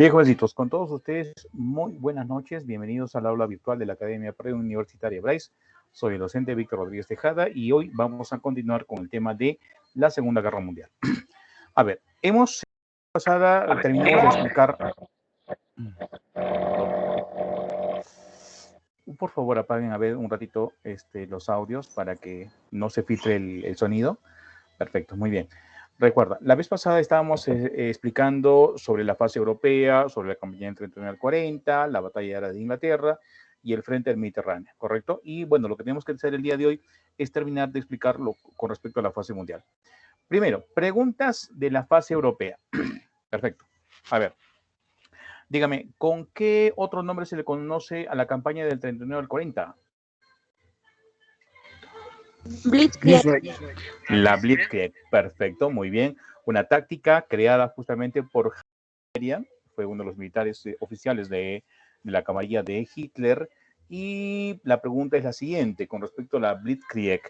Bien, jovencitos, con todos ustedes, muy buenas noches. Bienvenidos al aula virtual de la Academia Preuniversitaria Bryce. Soy el docente Víctor Rodríguez Tejada y hoy vamos a continuar con el tema de la Segunda Guerra Mundial. A ver, terminamos de explicar. Por favor, apaguen a ver un ratito los audios para que no se filtre el sonido. Perfecto, muy bien. Recuerda, la vez pasada estábamos explicando sobre la fase europea, sobre la campaña entre el 39 al 40, la batalla de Inglaterra y el frente del Mediterráneo, ¿correcto? Y bueno, lo que tenemos que hacer el día de hoy es terminar de explicarlo con respecto a la fase mundial. Primero, preguntas de la fase europea. Perfecto. A ver, dígame, ¿con qué otro nombre se le conoce a la campaña del 39 al 40? Blitzkrieg. La Blitzkrieg, perfecto, muy bien. Una táctica creada justamente por Hungría, fue uno de los militares oficiales de la camarilla de Hitler. Y la pregunta es la siguiente, con respecto a la Blitzkrieg.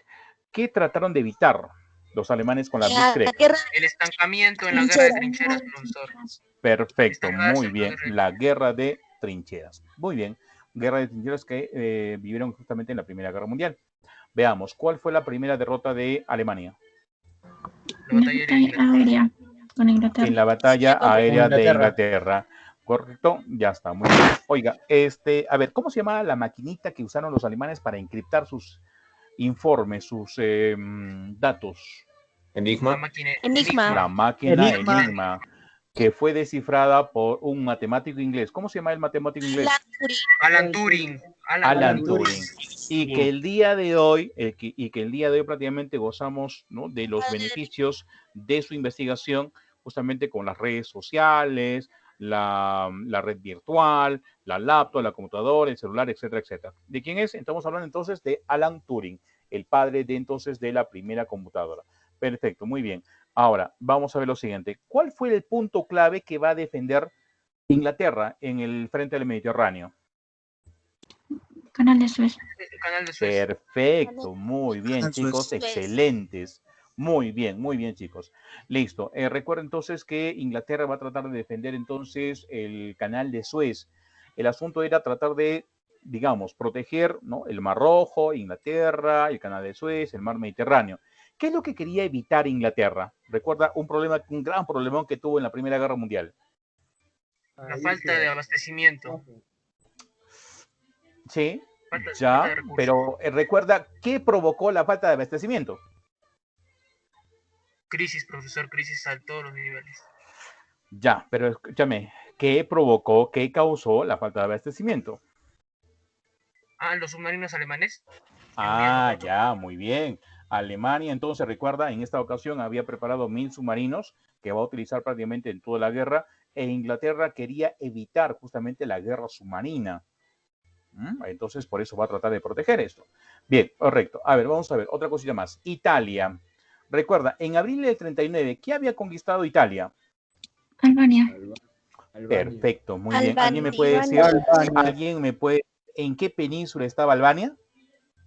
¿Qué trataron de evitar los alemanes con la Blitzkrieg? El estancamiento en la guerra de trincheras, profesor. Perfecto, muy bien. La guerra de trincheras. Muy bien. Guerra de trincheras que vivieron justamente en la Primera Guerra Mundial. Veamos, ¿cuál fue la primera derrota de Alemania? La batalla aérea con Inglaterra. En la batalla aérea de Inglaterra. ¿Correcto? Ya está, muy bien. Oiga, a ver, ¿cómo se llama la maquinita que usaron los alemanes para encriptar sus informes, sus datos? Enigma. La máquina Enigma, que fue descifrada por un matemático inglés. ¿Cómo se llama el matemático inglés? Alan Turing. Alan Turing. Y que el día de hoy, prácticamente gozamos, ¿no?, de los beneficios de su investigación, justamente con las redes sociales, la red virtual, la laptop, la computadora, el celular, etcétera, etcétera. ¿De quién es? Estamos hablando entonces de Alan Turing, el padre de entonces de la primera computadora. Perfecto, muy bien. Ahora, vamos a ver lo siguiente. ¿Cuál fue el punto clave que va a defender Inglaterra en el frente del Mediterráneo? Canal de Suez. Perfecto, muy bien, chicos, excelentes. Muy bien, chicos. Listo. Recuerden entonces que Inglaterra va a tratar de defender entonces el canal de Suez. El asunto era tratar de, digamos, proteger, ¿no?, el Mar Rojo, Inglaterra, el canal de Suez, el mar Mediterráneo. ¿Qué es lo que quería evitar Inglaterra? Recuerda un gran problemón que tuvo en la Primera Guerra Mundial. La falta de abastecimiento. Sí, ya, pero recuerda, ¿qué provocó la falta de abastecimiento? Crisis, profesor, crisis a todos los niveles. Ya, pero escúchame, ¿qué causó la falta de abastecimiento? Los submarinos alemanes. Ya, muy bien. Alemania, entonces, recuerda, en esta ocasión había preparado 1000 submarinos que va a utilizar prácticamente en toda la guerra, e Inglaterra quería evitar justamente la guerra submarina. Entonces, por eso va a tratar de proteger esto. Bien, correcto. A ver, vamos a ver, otra cosita más. Italia. Recuerda, en abril del 39, ¿qué había conquistado Italia? Albania. Perfecto, muy bien. ¿Alguien me puede decir, en qué península estaba Albania?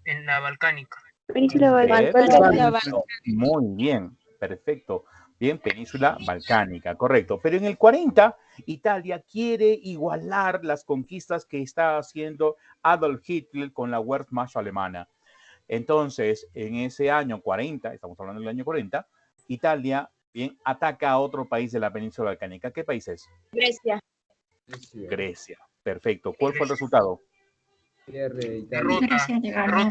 En la Balcánica. Península Balcánica. Muy bien, perfecto. Bien, península balcánica, correcto. Pero en el 40, Italia quiere igualar las conquistas que está haciendo Adolf Hitler con la Wehrmacht alemana. Entonces, en ese año 40, estamos hablando del año 40, Italia, bien, ataca a otro país de la península balcánica. ¿Qué país es? Grecia. Perfecto. ¿Cuál fue el resultado? Derrota italiana.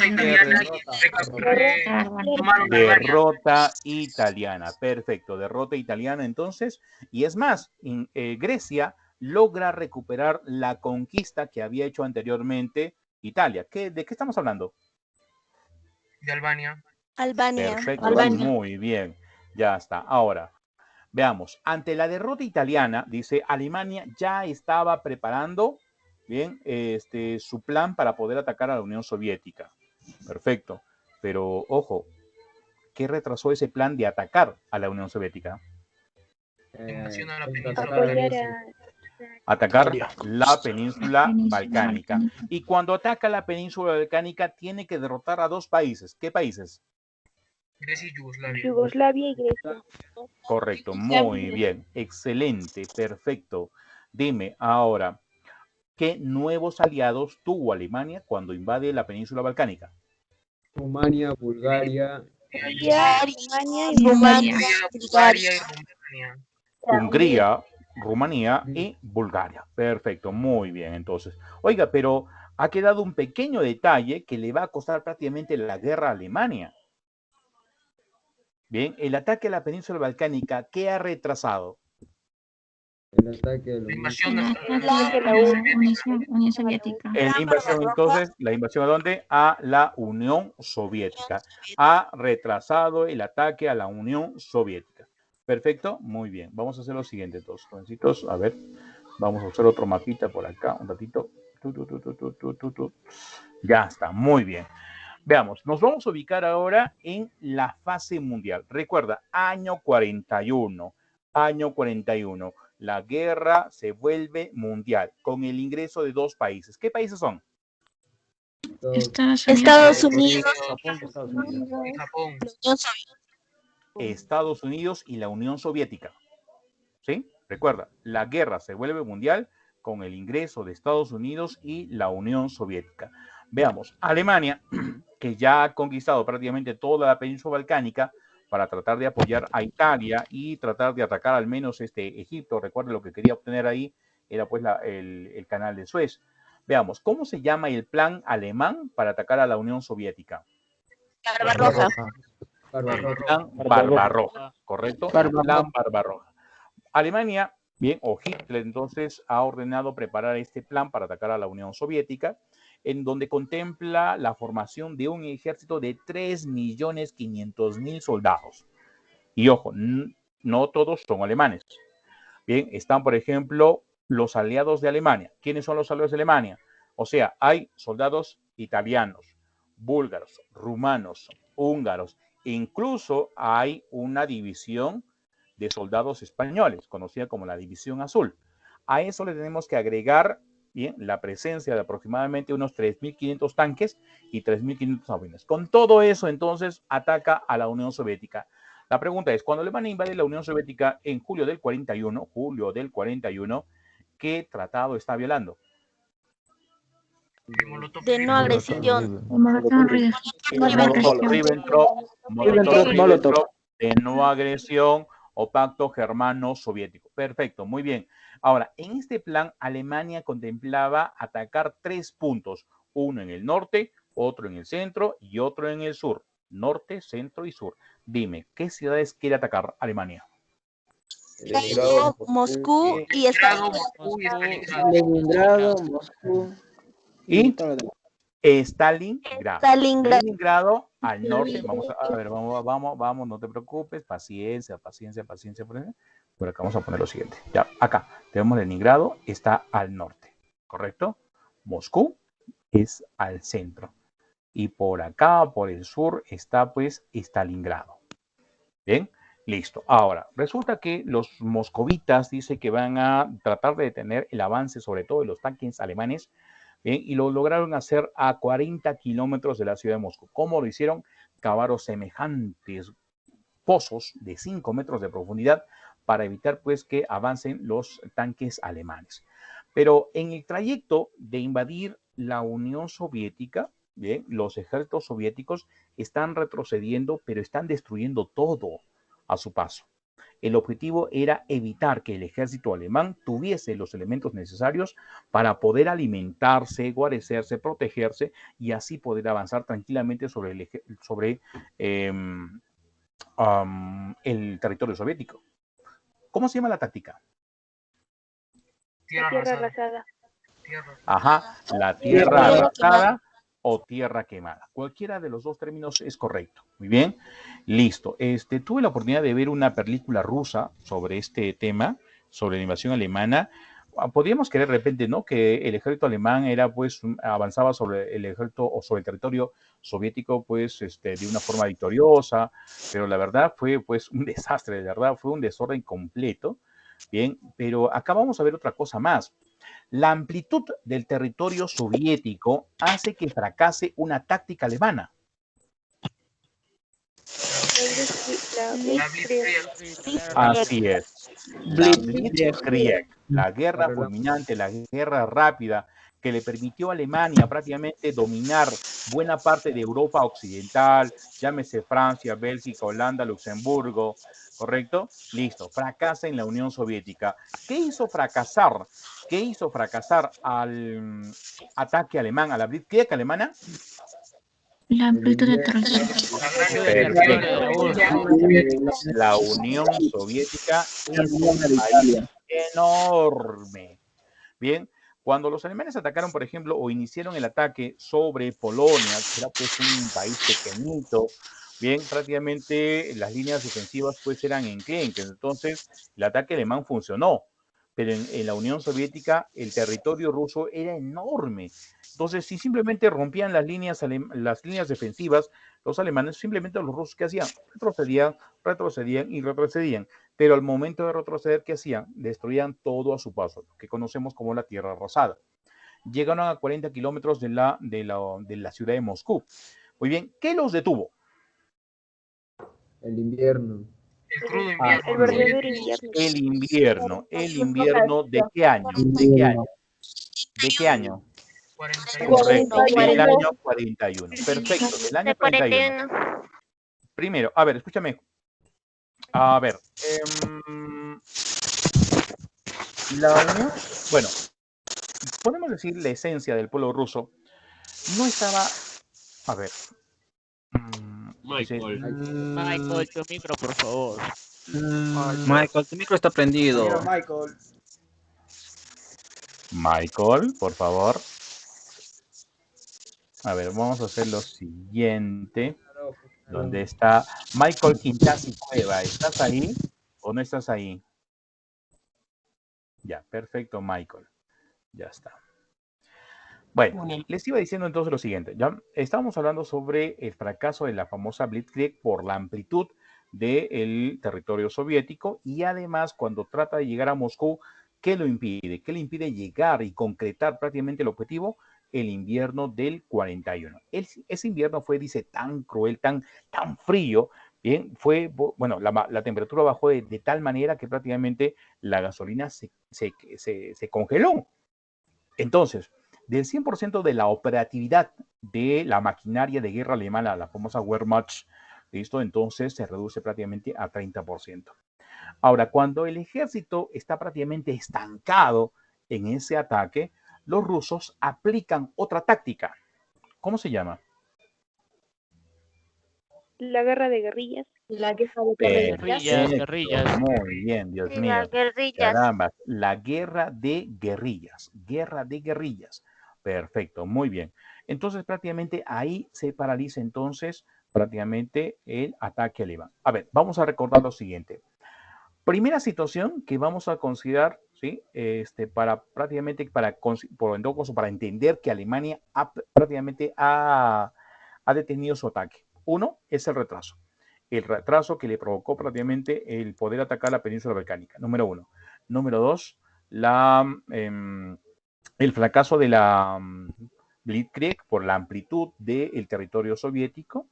Derrota italiana. Perfecto. Derrota italiana entonces. Y es más, Grecia logra recuperar la conquista que había hecho anteriormente Italia. ¿De qué estamos hablando? De Albania. Perfecto. Muy bien. Ya está. Ahora, veamos. Ante la derrota italiana, dice, Alemania ya estaba preparando, bien, su plan para poder atacar a la Unión Soviética. Perfecto. Pero, ojo, ¿qué retrasó ese plan de atacar a la Unión Soviética? Atacar la península balcánica. Y cuando ataca la península balcánica, tiene que derrotar a dos países. ¿Qué países? Grecia y Yugoslavia. Yugoslavia y Grecia. Correcto, muy bien. Excelente, perfecto. Dime ahora, ¿qué nuevos aliados tuvo Alemania cuando invade la península balcánica? Rumania, Bulgaria, Alemania y Bulgaria. Bulgaria y Rumania. Hungría, Rumanía y Bulgaria. Perfecto, muy bien. Entonces, oiga, pero ha quedado un pequeño detalle que le va a costar prácticamente la guerra a Alemania. Bien, el ataque a la península balcánica, ¿qué ha retrasado? el ataque de La invasión El de ataque a la Unión Soviética. La invasión, entonces, ¿la invasión a dónde? A la Unión Soviética. Ha retrasado el ataque a la Unión Soviética. Perfecto, muy bien. Vamos a hacer lo siguiente, entonces, jovencitos. A ver, vamos a hacer otro mapita por acá, un ratito. Ya está, muy bien. Veamos, nos vamos a ubicar ahora en la fase mundial. Recuerda, año 41. Año 41. La guerra se vuelve mundial con el ingreso de dos países. ¿Qué países son? Estados Unidos. y Japón. Estados Unidos y la Unión Soviética. ¿Sí? Recuerda, la guerra se vuelve mundial con el ingreso de Estados Unidos y la Unión Soviética. Veamos, Alemania, que ya ha conquistado prácticamente toda la península balcánica para tratar de apoyar a Italia y tratar de atacar al menos Egipto. Recuerden, lo que quería obtener ahí era pues el canal de Suez. Veamos, ¿cómo se llama el plan alemán para atacar a la Unión Soviética? Barbarroja. Plan Barbarroja, ¿correcto? Plan Barbarroja. Alemania, bien, o Hitler entonces ha ordenado preparar este plan para atacar a la Unión Soviética, en donde contempla la formación de un ejército de 3.500.000 soldados. Y ojo, no todos son alemanes. Bien, están, por ejemplo, los aliados de Alemania. ¿Quiénes son los aliados de Alemania? O sea, hay soldados italianos, búlgaros, rumanos, húngaros. Incluso hay una división de soldados españoles, conocida como la División Azul. A eso le tenemos que agregar, bien, la presencia de aproximadamente unos 3.500 tanques y 3.500 aviones. Con todo eso, entonces, ataca a la Unión Soviética. La pregunta es, cuando Alemania invade la Unión Soviética en julio del 41, ¿qué tratado está violando? De no agresión. Molotov, de no agresión o pacto germano-soviético. Perfecto, muy bien. Ahora, en este plan, Alemania contemplaba atacar 3 puntos, uno en el norte, otro en el centro y otro en el sur. Norte, centro y sur. Dime, ¿qué ciudades quiere atacar Alemania? Moscú y Leningrado, Moscú y Stalingrado. Stalingrado al norte. Vamos a ver, vamos, no te preocupes, paciencia. Por acá vamos a poner lo siguiente. Ya, acá tenemos Leningrado, está al norte, ¿correcto? Moscú es al centro. Y por acá, por el sur, está pues Stalingrado. Bien, listo. Ahora, resulta que los moscovitas dicen que van a tratar de detener el avance, sobre todo de los tanques alemanes. Bien, y lo lograron hacer a 40 kilómetros de la ciudad de Moscú. ¿Cómo lo hicieron? Cavaron semejantes pozos de 5 metros de profundidad para evitar pues que avancen los tanques alemanes. Pero en el trayecto de invadir la Unión Soviética, bien, los ejércitos soviéticos están retrocediendo, pero están destruyendo todo a su paso. El objetivo era evitar que el ejército alemán tuviese los elementos necesarios para poder alimentarse, guarecerse, protegerse y así poder avanzar tranquilamente sobre el territorio soviético. ¿Cómo se llama la táctica? Tierra arrasada. Ajá, la tierra arrasada o tierra quemada. Cualquiera de los dos términos es correcto. Muy bien, listo. Tuve la oportunidad de ver una película rusa sobre este tema, sobre la invasión alemana. Podríamos creer de repente, ¿no?, que el ejército alemán era, pues, avanzaba sobre el ejército o sobre el territorio soviético, pues, de una forma victoriosa, pero la verdad fue, pues, un desastre, de verdad, fue un desorden completo. Bien, pero acá vamos a ver otra cosa más. La amplitud del territorio soviético hace que fracase una táctica alemana. Así es. La Blitzkrieg. la guerra fulminante, la guerra rápida, que le permitió a Alemania prácticamente dominar buena parte de Europa occidental, llámese Francia, Bélgica, Holanda, Luxemburgo, ¿correcto? Listo, fracasa en la Unión Soviética. ¿Qué hizo fracasar? ¿Qué hizo fracasar al ataque alemán, a la Blitzkrieg alemana? La amplitud de torsión. La Unión Soviética es un país enorme. Bien, cuando los alemanes atacaron, por ejemplo, o iniciaron el ataque sobre Polonia, que era pues un país pequeñito, bien, prácticamente las líneas defensivas pues eran enclenques. Entonces, el ataque alemán funcionó, pero en la Unión Soviética el territorio ruso era enorme. Entonces, si simplemente rompían las líneas defensivas, los alemanes, simplemente los rusos, ¿qué hacían? Retrocedían. Pero al momento de retroceder, ¿qué hacían? Destruían todo a su paso, que conocemos como la Tierra Arrasada. Llegaron a 40 kilómetros de la ciudad de Moscú. Muy bien, ¿qué los detuvo? El invierno. El crudo El invierno. verdadero invierno. El invierno, ¿de qué año? ¿De qué año? 41. Correcto, del año 41. Perfecto, del año De 41. 41. Primero, a ver, escúchame. A ver, la Unión, bueno, podemos decir la esencia del pueblo ruso no estaba, a ver, Michael, tu micro, por favor. Michael, tu micro está prendido. Michael, por favor. A ver, vamos a hacer lo siguiente. ¿Dónde está Michael Quintasi Cueva? ¿Estás ahí o no estás ahí? Ya, perfecto, Michael. Ya está. Bueno, les iba diciendo entonces lo siguiente. Ya estábamos hablando sobre el fracaso de la famosa Blitzkrieg por la amplitud del territorio soviético y además cuando trata de llegar a Moscú, ¿qué lo impide? ¿Qué le impide llegar y concretar prácticamente el objetivo? El invierno del 41. Ese invierno fue, dice, tan cruel, tan frío, bien, bueno, la temperatura bajó de tal manera que prácticamente la gasolina se congeló. Entonces, del 100% de la operatividad de la maquinaria de guerra alemana, la famosa Wehrmacht, ¿listo? Entonces se reduce prácticamente a 30%. Ahora, cuando el ejército está prácticamente estancado en ese ataque, los rusos aplican otra táctica. ¿Cómo se llama? La guerra de guerrillas. Guerrillas. Muy bien, Dios Sí, mío. las guerrillas. Caramba, la guerra de guerrillas. Guerra de guerrillas. Perfecto, muy bien. Entonces, prácticamente ahí se paraliza entonces prácticamente el ataque alemán. A ver, vamos a recordar lo siguiente. Primera situación que vamos a considerar, ¿sí? Para entender que Alemania prácticamente ha detenido su ataque. Uno es el retraso. El retraso que le provocó prácticamente el poder atacar la península balcánica. Número uno. Número dos, el fracaso de la Blitzkrieg por la amplitud del territorio soviético.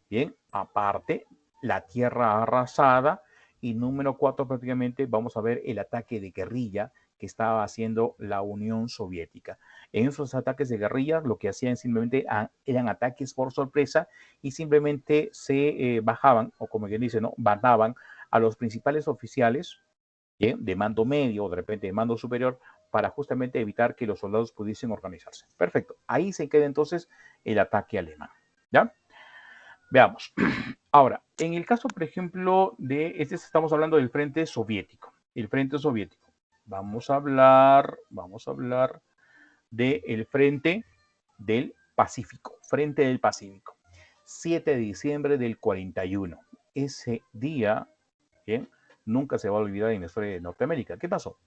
Bien, aparte, la tierra arrasada. Y número 4, prácticamente vamos a ver el ataque de guerrilla que estaba haciendo la Unión Soviética. En esos ataques de guerrilla lo que hacían simplemente eran ataques por sorpresa y simplemente se bajaban, o como quien dice, ¿no? Mataban a los principales oficiales, ¿bien? De mando medio o de repente de mando superior para justamente evitar que los soldados pudiesen organizarse. Perfecto. Ahí se queda entonces el ataque alemán. ¿Ya? Veamos. Ahora, en el caso, por ejemplo, de estamos hablando del frente soviético. El frente soviético. Vamos a hablar del frente del Pacífico. Frente del Pacífico. 7 de diciembre del 41. Ese día, bien, nunca se va a olvidar en la historia de Norteamérica. ¿Qué pasó?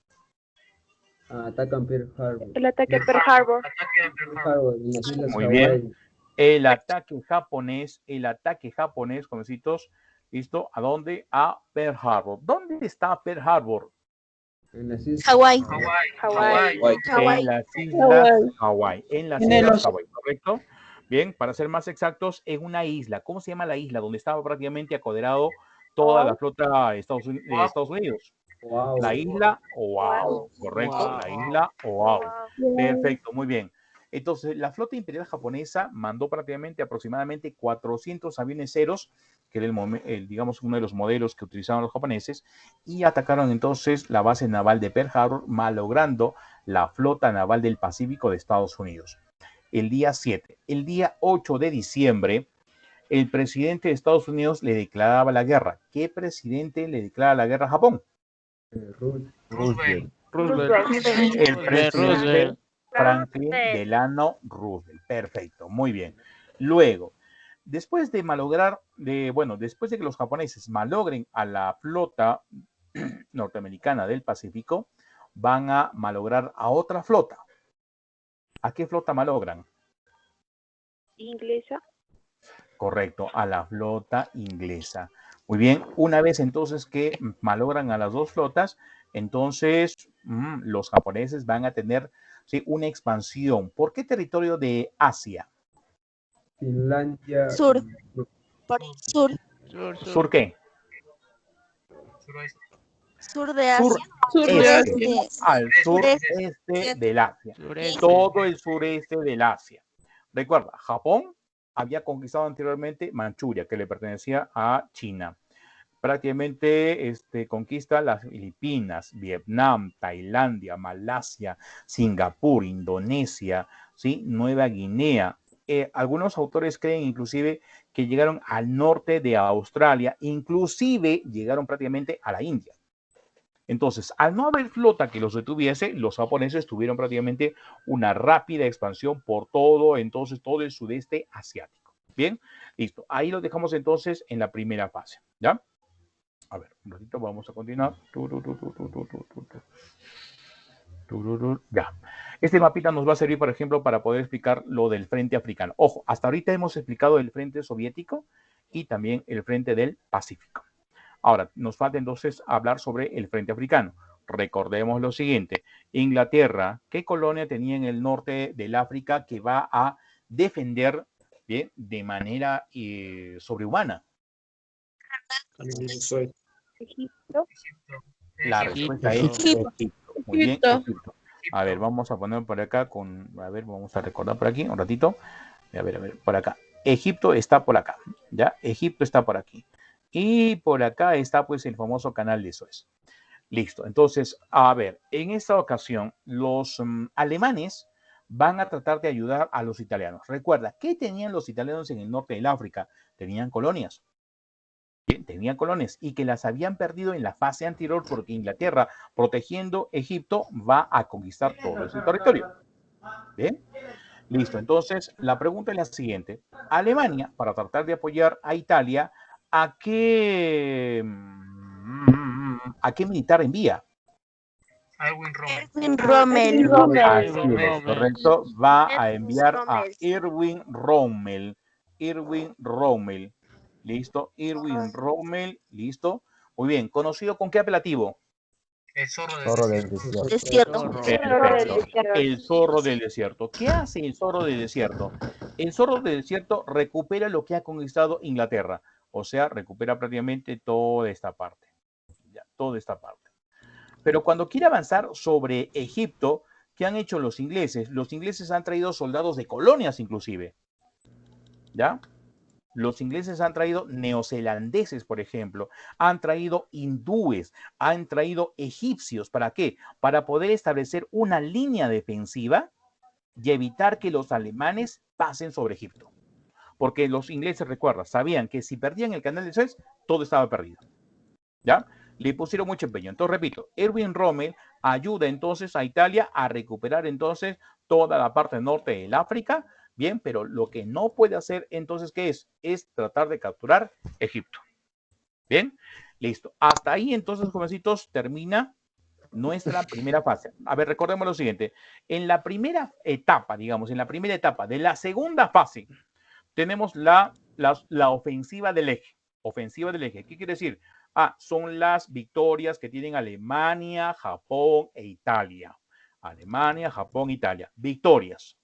Atacan Pearl Harbor. El ataque a Pearl Harbor. En las Islas Muy Hawái. bien. El ataque japonés, jovencitos, ¿listo? ¿A dónde? A Pearl Harbor. ¿Dónde está Pearl Harbor? En las Islas Hawái. En las Islas Hawái. En las Islas Hawái, ¿correcto? Bien, para ser más exactos, en una isla. ¿Cómo se llama la isla? Donde estaba prácticamente apoderado toda la flota de Estados Unidos. Wow. La isla Oahu, correcto, la isla Oahu. Perfecto, muy bien. Entonces, la flota imperial japonesa mandó prácticamente aproximadamente 400 aviones ceros, que era digamos, uno de los modelos que utilizaban los japoneses, y atacaron entonces la base naval de Pearl Harbor, malogrando la flota naval del Pacífico de Estados Unidos. El día 7. El día 8 de diciembre, el presidente de Estados Unidos le declaraba la guerra. ¿Qué presidente le declara la guerra a Japón? Roosevelt. El presidente Roosevelt. Franklin Delano Roosevelt. Perfecto, muy bien. Luego, después de después de que los japoneses malogren a la flota norteamericana del Pacífico, van a malograr a otra flota. ¿A qué flota malogran? Inglesa. Correcto, a la flota inglesa. Muy bien, una vez entonces que malogran a las dos flotas, entonces los japoneses van a tener, ¿sí?, una expansión. ¿Por qué territorio de Asia? Finlandia. Sur. Por el sur. ¿Sur qué? Suroeste. Sur de Asia. Sureste, al Sureste. sureste del Asia. Sureste. Todo el sureste del Asia. Recuerda, Japón había conquistado anteriormente Manchuria, que le pertenecía a China. Prácticamente conquista las Filipinas, Vietnam, Tailandia, Malasia, Singapur, Indonesia, ¿sí?, Nueva Guinea. Algunos autores creen inclusive que llegaron al norte de Australia, inclusive llegaron prácticamente a la India. Entonces, al no haber flota que los detuviese, los japoneses tuvieron prácticamente una rápida expansión por todo el sudeste asiático. Bien, listo. Ahí lo dejamos entonces en la primera fase, ¿ya? A ver, un ratito, vamos a continuar. Ya. Este mapita nos va a servir, por ejemplo, para poder explicar lo del frente africano. Ojo, hasta ahorita hemos explicado el frente soviético y también el frente del Pacífico. Ahora, nos falta entonces hablar sobre el frente africano. Recordemos lo siguiente. Inglaterra, ¿qué colonia tenía en el norte del África que va a defender, bien, de manera sobrehumana? Egipto. La respuesta es Egipto. Muy bien, Egipto. Egipto. A ver, vamos a poner por acá vamos a recordar por aquí un ratito. A ver, por acá. Egipto está por acá, ¿ya? Egipto está por aquí. Y por acá está pues el famoso canal de Suez. Listo. Entonces, a ver, en esta ocasión los alemanes van a tratar de ayudar a los italianos. Recuerda, ¿qué tenían los italianos en el norte del África? Tenían colonias. Bien, tenían colonias y que las habían perdido en la fase anterior porque Inglaterra, protegiendo Egipto, va a conquistar todo ese territorio. Bien. Listo, entonces la pregunta es la siguiente. Alemania, para tratar de apoyar a Italia, ¿a qué militar envía? Erwin Rommel. Así es, correcto. Va a enviar a Erwin Rommel. Erwin Rommel. Listo, Erwin Rommel. Listo. Muy bien, ¿conocido con qué apelativo? El zorro del Desierto. Perfecto. El zorro del desierto. ¿Qué hace el zorro del desierto? El zorro del desierto recupera lo que ha conquistado Inglaterra. O sea, recupera prácticamente toda esta parte. Ya, toda esta parte. Pero cuando quiere avanzar sobre Egipto, ¿qué han hecho los ingleses? Los ingleses han traído soldados de colonias inclusive. ¿Ya? Los ingleses han traído neozelandeses, por ejemplo, han traído hindúes, han traído egipcios. ¿Para qué? Para poder establecer una línea defensiva y evitar que los alemanes pasen sobre Egipto. Porque los ingleses, recuerda, sabían que si perdían el canal de Suez, todo estaba perdido. ¿Ya? Le pusieron mucho empeño. Entonces, repito, Erwin Rommel ayuda entonces a Italia a recuperar entonces toda la parte norte del África. Bien, pero lo que no puede hacer entonces, ¿qué es? Es tratar de capturar Egipto. Bien, listo. Hasta ahí entonces, jovencitos, termina nuestra primera fase. A ver, recordemos lo siguiente. En la primera etapa, digamos, en la primera etapa de la segunda fase, tenemos la ofensiva del eje. Ofensiva del eje. ¿Qué quiere decir? Son las victorias que tienen Alemania, Japón e Italia. Alemania, Japón, Italia. Victorias.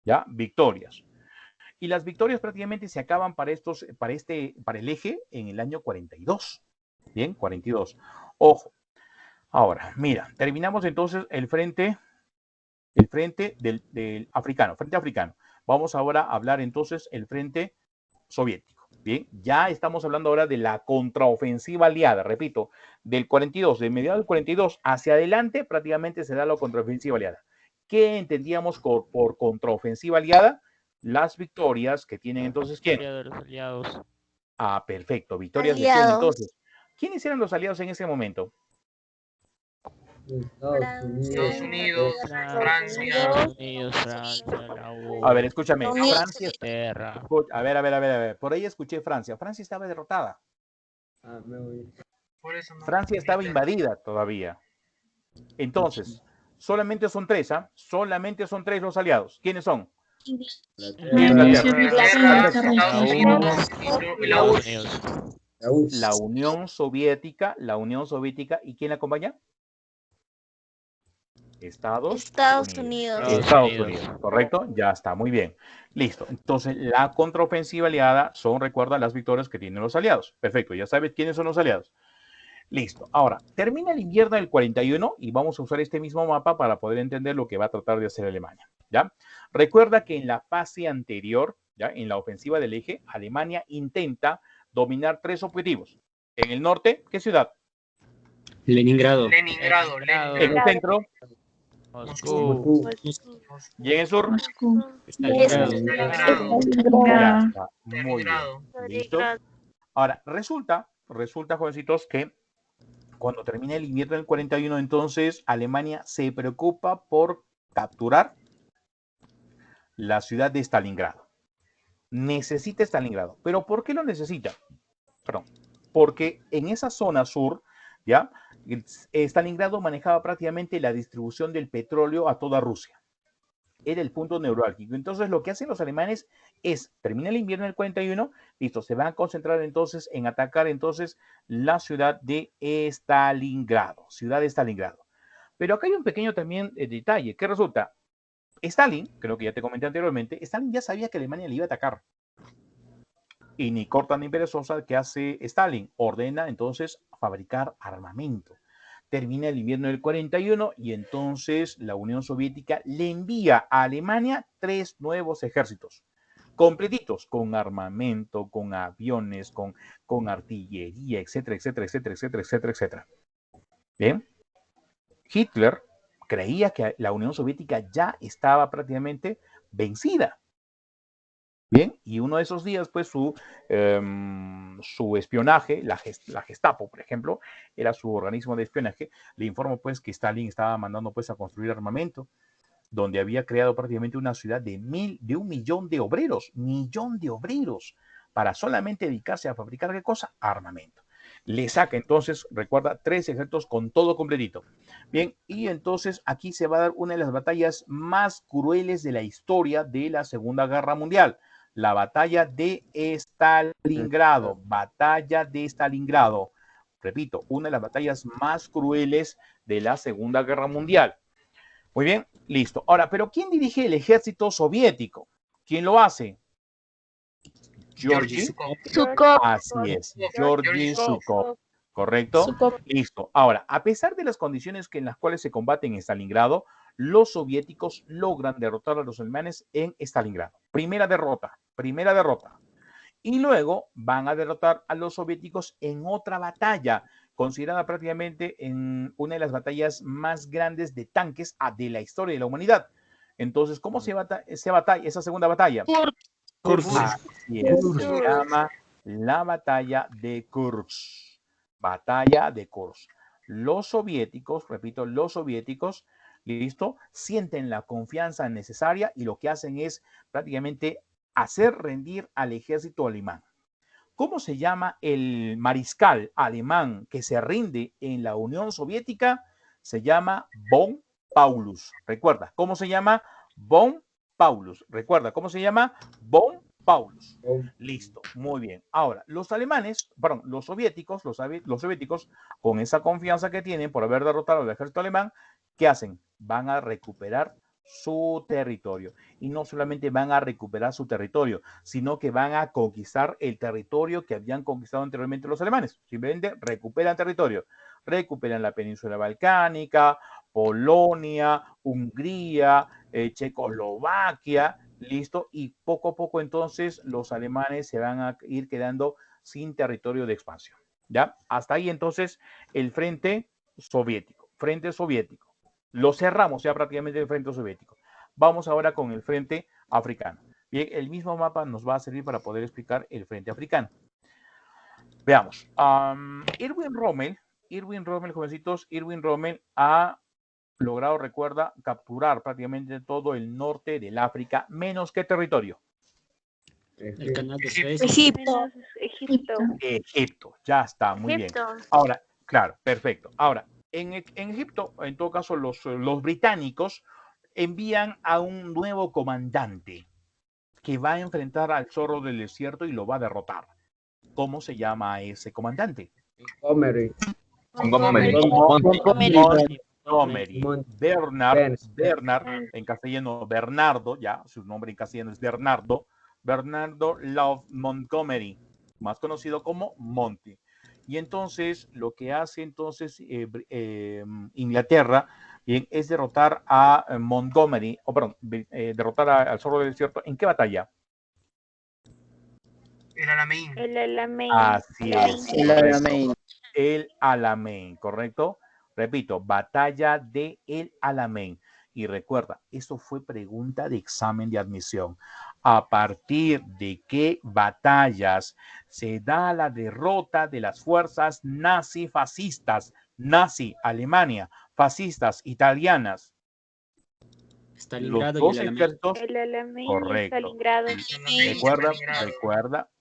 ¿Ya? Victorias. Y las victorias prácticamente se acaban para el eje en el año 42. Bien, 42. Ojo, Ahora, mira, terminamos entonces el frente del africano, frente africano. Vamos ahora a hablar entonces el frente soviético. Bien, ya estamos hablando ahora de la contraofensiva aliada, repito, del 42, de mediados del 42 hacia adelante prácticamente se da la contraofensiva aliada. ¿Qué entendíamos por contraofensiva aliada? Las victorias que tienen entonces, ¿quién? De los aliados. Ah, perfecto, victorias de quién Aliados. entonces. ¿Quiénes eran los aliados en ese momento? Estados Unidos, Francia. Estados Unidos, Francia, la U. A ver, escúchame, Unión Francia. Inglaterra. A ver. Por ahí escuché Francia. Francia estaba derrotada. Ah, me voy. Por eso no. Francia estaba invadida todavía. Entonces, solamente son tres, ¿ah? Solamente son tres los aliados. ¿Quiénes son? Inglaterra, Estados Unidos y la URSS. La URSS. La Unión Soviética, ¿y quién la acompaña? Estados Unidos. Estados Unidos, correcto, ya está, muy bien. Listo, entonces la contraofensiva aliada son, recuerda, las victorias que tienen los aliados. Perfecto, ya sabes quiénes son los aliados. Listo, ahora, termina el invierno del 41 y vamos a usar este mismo mapa para poder entender lo que va a tratar de hacer Alemania, ¿ya? Recuerda que en la fase anterior, ¿ya? En la ofensiva del eje, Alemania intenta dominar tres objetivos. En el norte, ¿qué ciudad? Leningrado. Leningrado. En el centro Moscú. y en el sur. Stalingrado. Ya está, muy bien. ¿Listo? Ahora, resulta, jovencitos, que cuando termina el invierno del 41, entonces Alemania se preocupa por capturar la ciudad de Stalingrado. Necesita Stalingrado. ¿Pero por qué lo necesita? Perdón. Porque en esa zona sur, ¿ya? Stalingrado manejaba prácticamente la distribución del petróleo a toda Rusia. Era el punto neurálgico. Entonces, lo que hacen los alemanes es, termina el invierno del 41, listo, se van a concentrar entonces en atacar entonces la ciudad de Stalingrado. Pero acá hay un pequeño también detalle. ¿Qué resulta? Stalin, creo que ya te comenté anteriormente, Stalin ya sabía que Alemania le iba a atacar. Y ni corta ni perezosa, ¿qué hace Stalin? Ordena entonces fabricar armamento. Termina el invierno del 41 y entonces la Unión Soviética le envía a Alemania 3 nuevos ejércitos, completitos, con armamento, con aviones, con artillería, etcétera. Bien, Hitler creía que la Unión Soviética ya estaba prácticamente vencida. Bien, y uno de esos días, pues su espionaje, la Gestapo, por ejemplo, era su organismo de espionaje, le informó pues que Stalin estaba mandando pues a construir armamento, donde había creado prácticamente una ciudad de 1 millón de obreros, para solamente dedicarse a fabricar ¿qué cosa? Armamento. Le saca entonces, recuerda, 3 ejércitos con todo completito. Bien, y entonces aquí se va a dar una de las batallas más crueles de la historia de la Segunda Guerra Mundial. La batalla de Stalingrado. Repito, una de las batallas más crueles de la Segunda Guerra Mundial. Muy bien, listo. Ahora, ¿pero quién dirige el ejército soviético? ¿Quién lo hace? Georgi Zhukov. Así es, Georgi Zhukov. ¿Correcto? Listo. Ahora, a pesar de las condiciones en las cuales se combate en Stalingrado, los soviéticos logran derrotar a los alemanes en Stalingrado. Primera derrota. Y luego van a derrotar a los soviéticos en otra batalla, considerada prácticamente en una de las batallas más grandes de tanques de la historia de la humanidad. Entonces, ¿cómo se llama esa segunda batalla? Kursk. Así es, se llama la batalla de Kursk. Los soviéticos, repito, listo, sienten la confianza necesaria y lo que hacen es prácticamente hacer rendir al ejército alemán. ¿Cómo se llama el mariscal alemán que se rinde en la Unión Soviética? Se llama von Paulus. Recuerda, ¿cómo se llama? Von Paulus. Recuerda, ¿cómo se llama? Von Paulus. Listo, muy bien. Ahora, los soviéticos, con esa confianza que tienen por haber derrotado al ejército alemán, ¿qué hacen? Van a recuperar su territorio. Y no solamente van a recuperar su territorio, sino que van a conquistar el territorio que habían conquistado anteriormente los alemanes. Simplemente recuperan territorio. recuperan la península balcánica, Polonia, Hungría, Checoslovaquia, listo, y poco a poco entonces los alemanes se van a ir quedando sin territorio de expansión. ¿Ya? Hasta ahí entonces el frente soviético. Frente soviético. Lo cerramos ya prácticamente el frente soviético. Vamos ahora con el frente africano. Bien, el mismo mapa nos va a servir para poder explicar el frente africano. Veamos. Erwin Rommel, jovencitos, Erwin Rommel ha logrado, recuerda, capturar prácticamente todo el norte del África, menos ¿qué territorio? El canal de Suez. Egipto. Egipto. Egipto, ya está, muy bien. Ahora, claro, perfecto. Ahora, en Egipto, en todo caso, los británicos envían a un nuevo comandante que va a enfrentar al zorro del desierto y lo va a derrotar. ¿Cómo se llama ese comandante? Montgomery. Montgomery. Bernard, en castellano Bernardo, ya, su nombre en castellano es Bernardo Love Montgomery, más conocido como Monty. Y entonces, lo que hace entonces Inglaterra, bien, es derrotar a Montgomery, derrotar al zorro del desierto. ¿En qué batalla? El Alamein. El Alamein. Así es. El Alamein. El Alamein, ¿correcto? Repito, batalla de El Alamein. Y recuerda, esto fue pregunta de examen de admisión. ¿A partir de qué batallas se da la derrota de las fuerzas nazi-fascistas? Nazi, Alemania, fascistas, italianas. Stalingrado Los y dos el Alamein. ejércitos. El Alamein y Correcto. Stalingrado.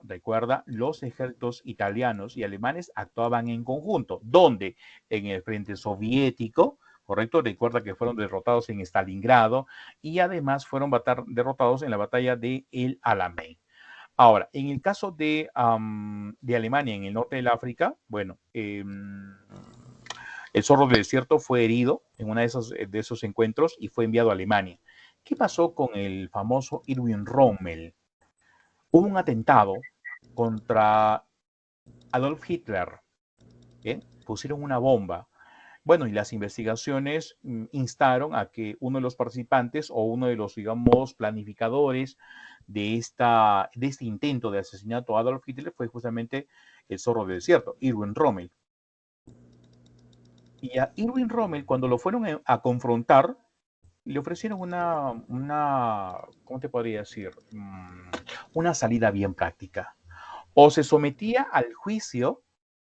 Recuerda, los ejércitos italianos y alemanes actuaban en conjunto. ¿Dónde? En el frente soviético, ¿correcto? Recuerda que fueron derrotados en Stalingrado y además fueron derrotados en la batalla de El Alamein. Ahora, en el caso de Alemania, en el norte del África, bueno, el zorro del desierto fue herido en uno de esos encuentros y fue enviado a Alemania. ¿Qué pasó con el famoso Erwin Rommel? Hubo un atentado contra Adolf Hitler. ¿Bien? Pusieron una bomba. Bueno, y las investigaciones instaron a que uno de los participantes o uno de los, digamos, planificadores de este intento de asesinato a Adolf Hitler fue justamente el zorro del desierto, Erwin Rommel. Y a Erwin Rommel, cuando lo fueron a confrontar, le ofrecieron ¿cómo te podría decir? Una salida bien práctica. O se sometía al juicio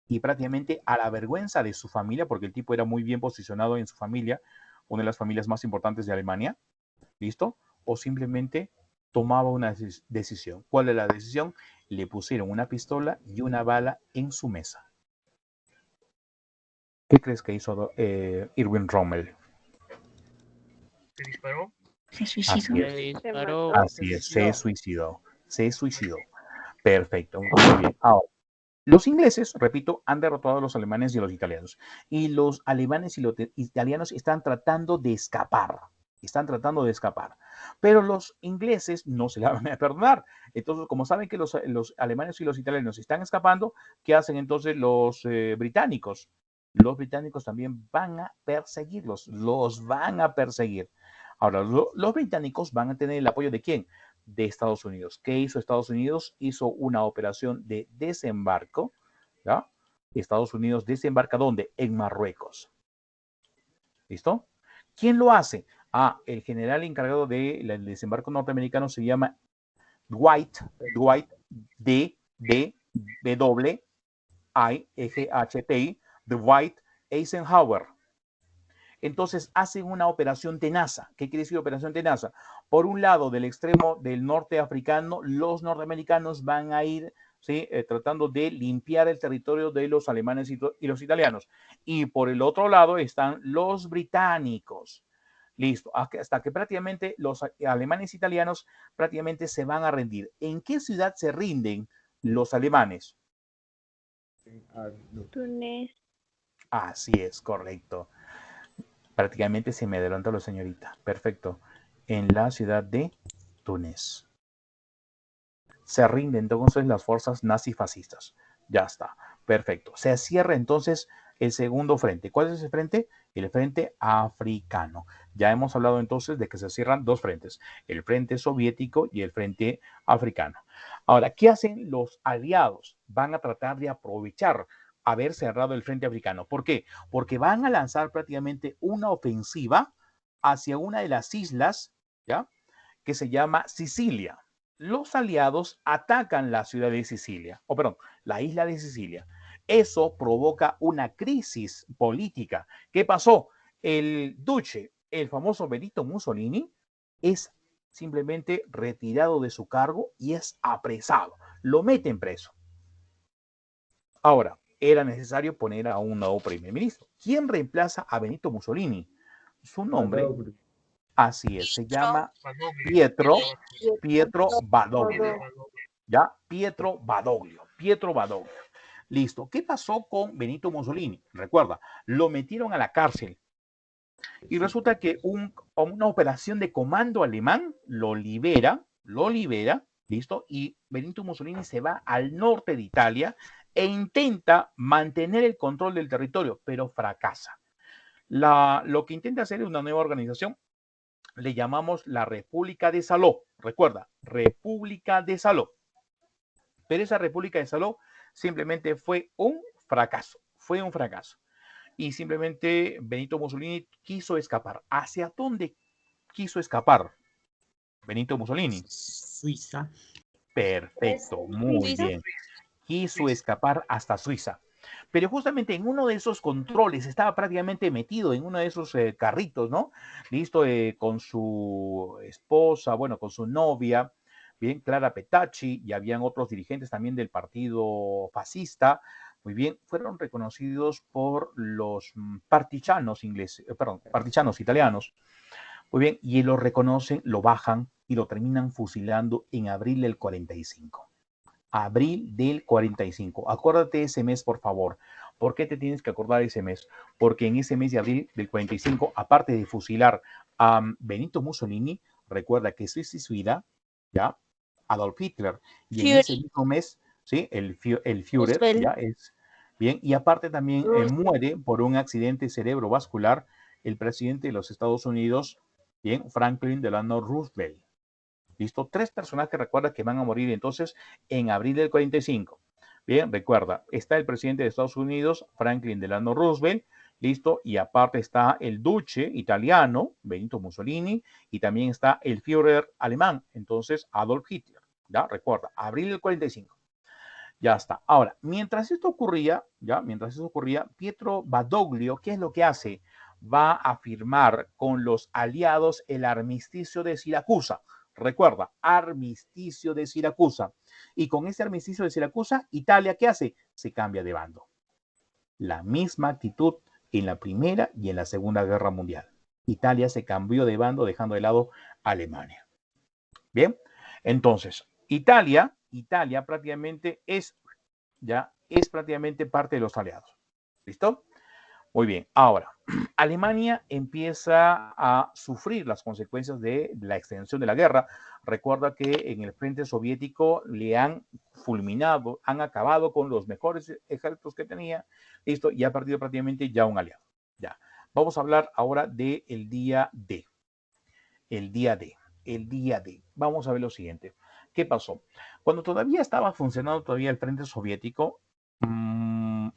y prácticamente a la vergüenza de su familia, porque el tipo era muy bien posicionado en su familia, una de las familias más importantes de Alemania, ¿listo? O simplemente tomaba una decisión. ¿Cuál es la decisión? Le pusieron una pistola y una bala en su mesa. ¿Qué crees que hizo Erwin Rommel? ¿Se disparó? Así es, se suicidó. Perfecto, muy bien. Ahora, los ingleses, repito, han derrotado a los alemanes y a los italianos. Y los alemanes y los italianos están tratando de escapar. Pero los ingleses no se la van a perdonar. Entonces, como saben que los alemanes y los italianos están escapando, ¿qué hacen entonces los británicos? Los británicos también van a perseguirlos. Los van a perseguir. Ahora, los británicos van a tener el apoyo ¿de quién? De Estados Unidos. ¿Qué hizo Estados Unidos? Hizo una operación de desembarco, ¿ya? Estados Unidos desembarca ¿dónde? En Marruecos. ¿Listo? ¿Quién lo hace? El general encargado del desembarco norteamericano se llama Dwight Dwight Eisenhower. Entonces hacen una operación tenaza. ¿Qué quiere decir operación tenaza? Por un lado, del extremo del norte africano, los norteamericanos van a ir tratando de limpiar el territorio de los alemanes y los italianos. Y por el otro lado están los británicos. Listo, hasta que prácticamente los alemanes e italianos prácticamente se van a rendir. ¿En qué ciudad se rinden los alemanes? Túnez. Así es, correcto. Prácticamente se me adelantó la señorita. Perfecto. En la ciudad de Túnez. Se rinden entonces las fuerzas nazifascistas. Ya está. Perfecto. Se cierra entonces el segundo frente. ¿Cuál es ese frente? El frente africano. Ya hemos hablado entonces de que se cierran dos frentes, el frente soviético y el frente africano. Ahora, ¿qué hacen los aliados? Van a tratar de aprovechar haber cerrado el frente africano. ¿Por qué? Porque van a lanzar prácticamente una ofensiva hacia una de las islas, ¿ya?, que se llama Sicilia. Los aliados atacan la ciudad de Sicilia, o perdón, la isla de Sicilia. Eso provoca una crisis política. ¿Qué pasó? El duce, el famoso Benito Mussolini, es simplemente retirado de su cargo y es apresado. Lo meten preso. Ahora, era necesario poner a un nuevo primer ministro. ¿Quién reemplaza a Benito Mussolini? Su nombre, así es, se llama Pietro Badoglio. ¿Ya? Pietro Badoglio. Listo. ¿Qué pasó con Benito Mussolini? Recuerda, lo metieron a la cárcel y resulta que una operación de comando alemán lo libera, ¿listo? Y Benito Mussolini se va al norte de Italia e intenta mantener el control del territorio, pero fracasa. Lo que intenta hacer es una nueva organización, le llamamos la República de Saló. Recuerda, República de Saló. Pero esa República de Saló simplemente fue un fracaso. Y simplemente Benito Mussolini quiso escapar. ¿Hacia dónde quiso escapar Benito Mussolini? Suiza. Perfecto, muy bien. Quiso escapar hasta Suiza. Pero justamente en uno de esos controles estaba prácticamente metido en uno de esos carritos, ¿no? Listo, con su esposa, bueno, con su novia, bien, Clara Petacci, y habían otros dirigentes también del partido fascista. Muy bien, fueron reconocidos por los partisanos partisanos italianos. Muy bien, y lo reconocen, lo bajan y lo terminan fusilando en abril del 45. Abril del 45. Acuérdate ese mes, por favor. ¿Por qué te tienes que acordar ese mes? Porque en ese mes de abril del 45, aparte de fusilar a Benito Mussolini, recuerda que se suicida, ¿ya?, Adolf Hitler. Y en ese mismo mes, ¿sí?, el Führer, ya es bien. Y aparte también muere por un accidente cerebrovascular el presidente de los Estados Unidos, bien, Franklin Delano Roosevelt. ¿Listo? 3 personajes, recuerda, que van a morir entonces en abril del 45. Bien, recuerda, está el presidente de Estados Unidos, Franklin Delano Roosevelt, ¿listo? Y aparte está el duce italiano, Benito Mussolini, y también está el Führer alemán, entonces Adolf Hitler. ¿Ya? Recuerda, abril del 45. Ya está. Ahora, mientras esto ocurría, Pietro Badoglio, ¿qué es lo que hace? Va a firmar con los aliados el armisticio de Siracusa. Recuerda, armisticio de Siracusa. Y con ese armisticio de Siracusa, Italia, ¿qué hace? Se cambia de bando. La misma actitud en la Primera y en la Segunda Guerra Mundial. Italia se cambió de bando dejando de lado a Alemania. Bien, entonces, Italia prácticamente es prácticamente parte de los aliados. ¿Listo? Muy bien. Ahora, Alemania empieza a sufrir las consecuencias de la extensión de la guerra. Recuerda que en el frente soviético le han fulminado, han acabado con los mejores ejércitos que tenía. Listo, y ha perdido prácticamente ya un aliado. Ya. Vamos a hablar ahora del día D. El día D. Vamos a ver lo siguiente. ¿Qué pasó? Cuando todavía estaba funcionando el frente soviético,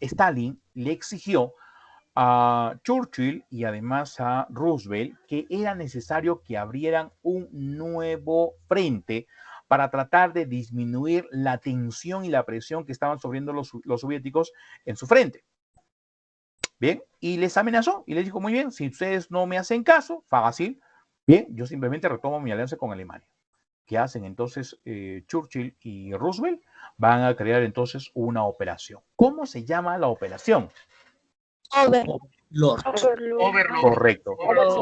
Stalin le exigió a Churchill y además a Roosevelt que era necesario que abrieran un nuevo frente para tratar de disminuir la tensión y la presión que estaban sufriendo los soviéticos en su frente. Bien, y les amenazó y les dijo, muy bien, si ustedes no me hacen caso, fácil, bien, yo simplemente retomo mi alianza con Alemania. ¿Qué hacen entonces Churchill y Roosevelt? Van a crear entonces una operación. ¿Cómo se llama la operación? Overlord. Correcto.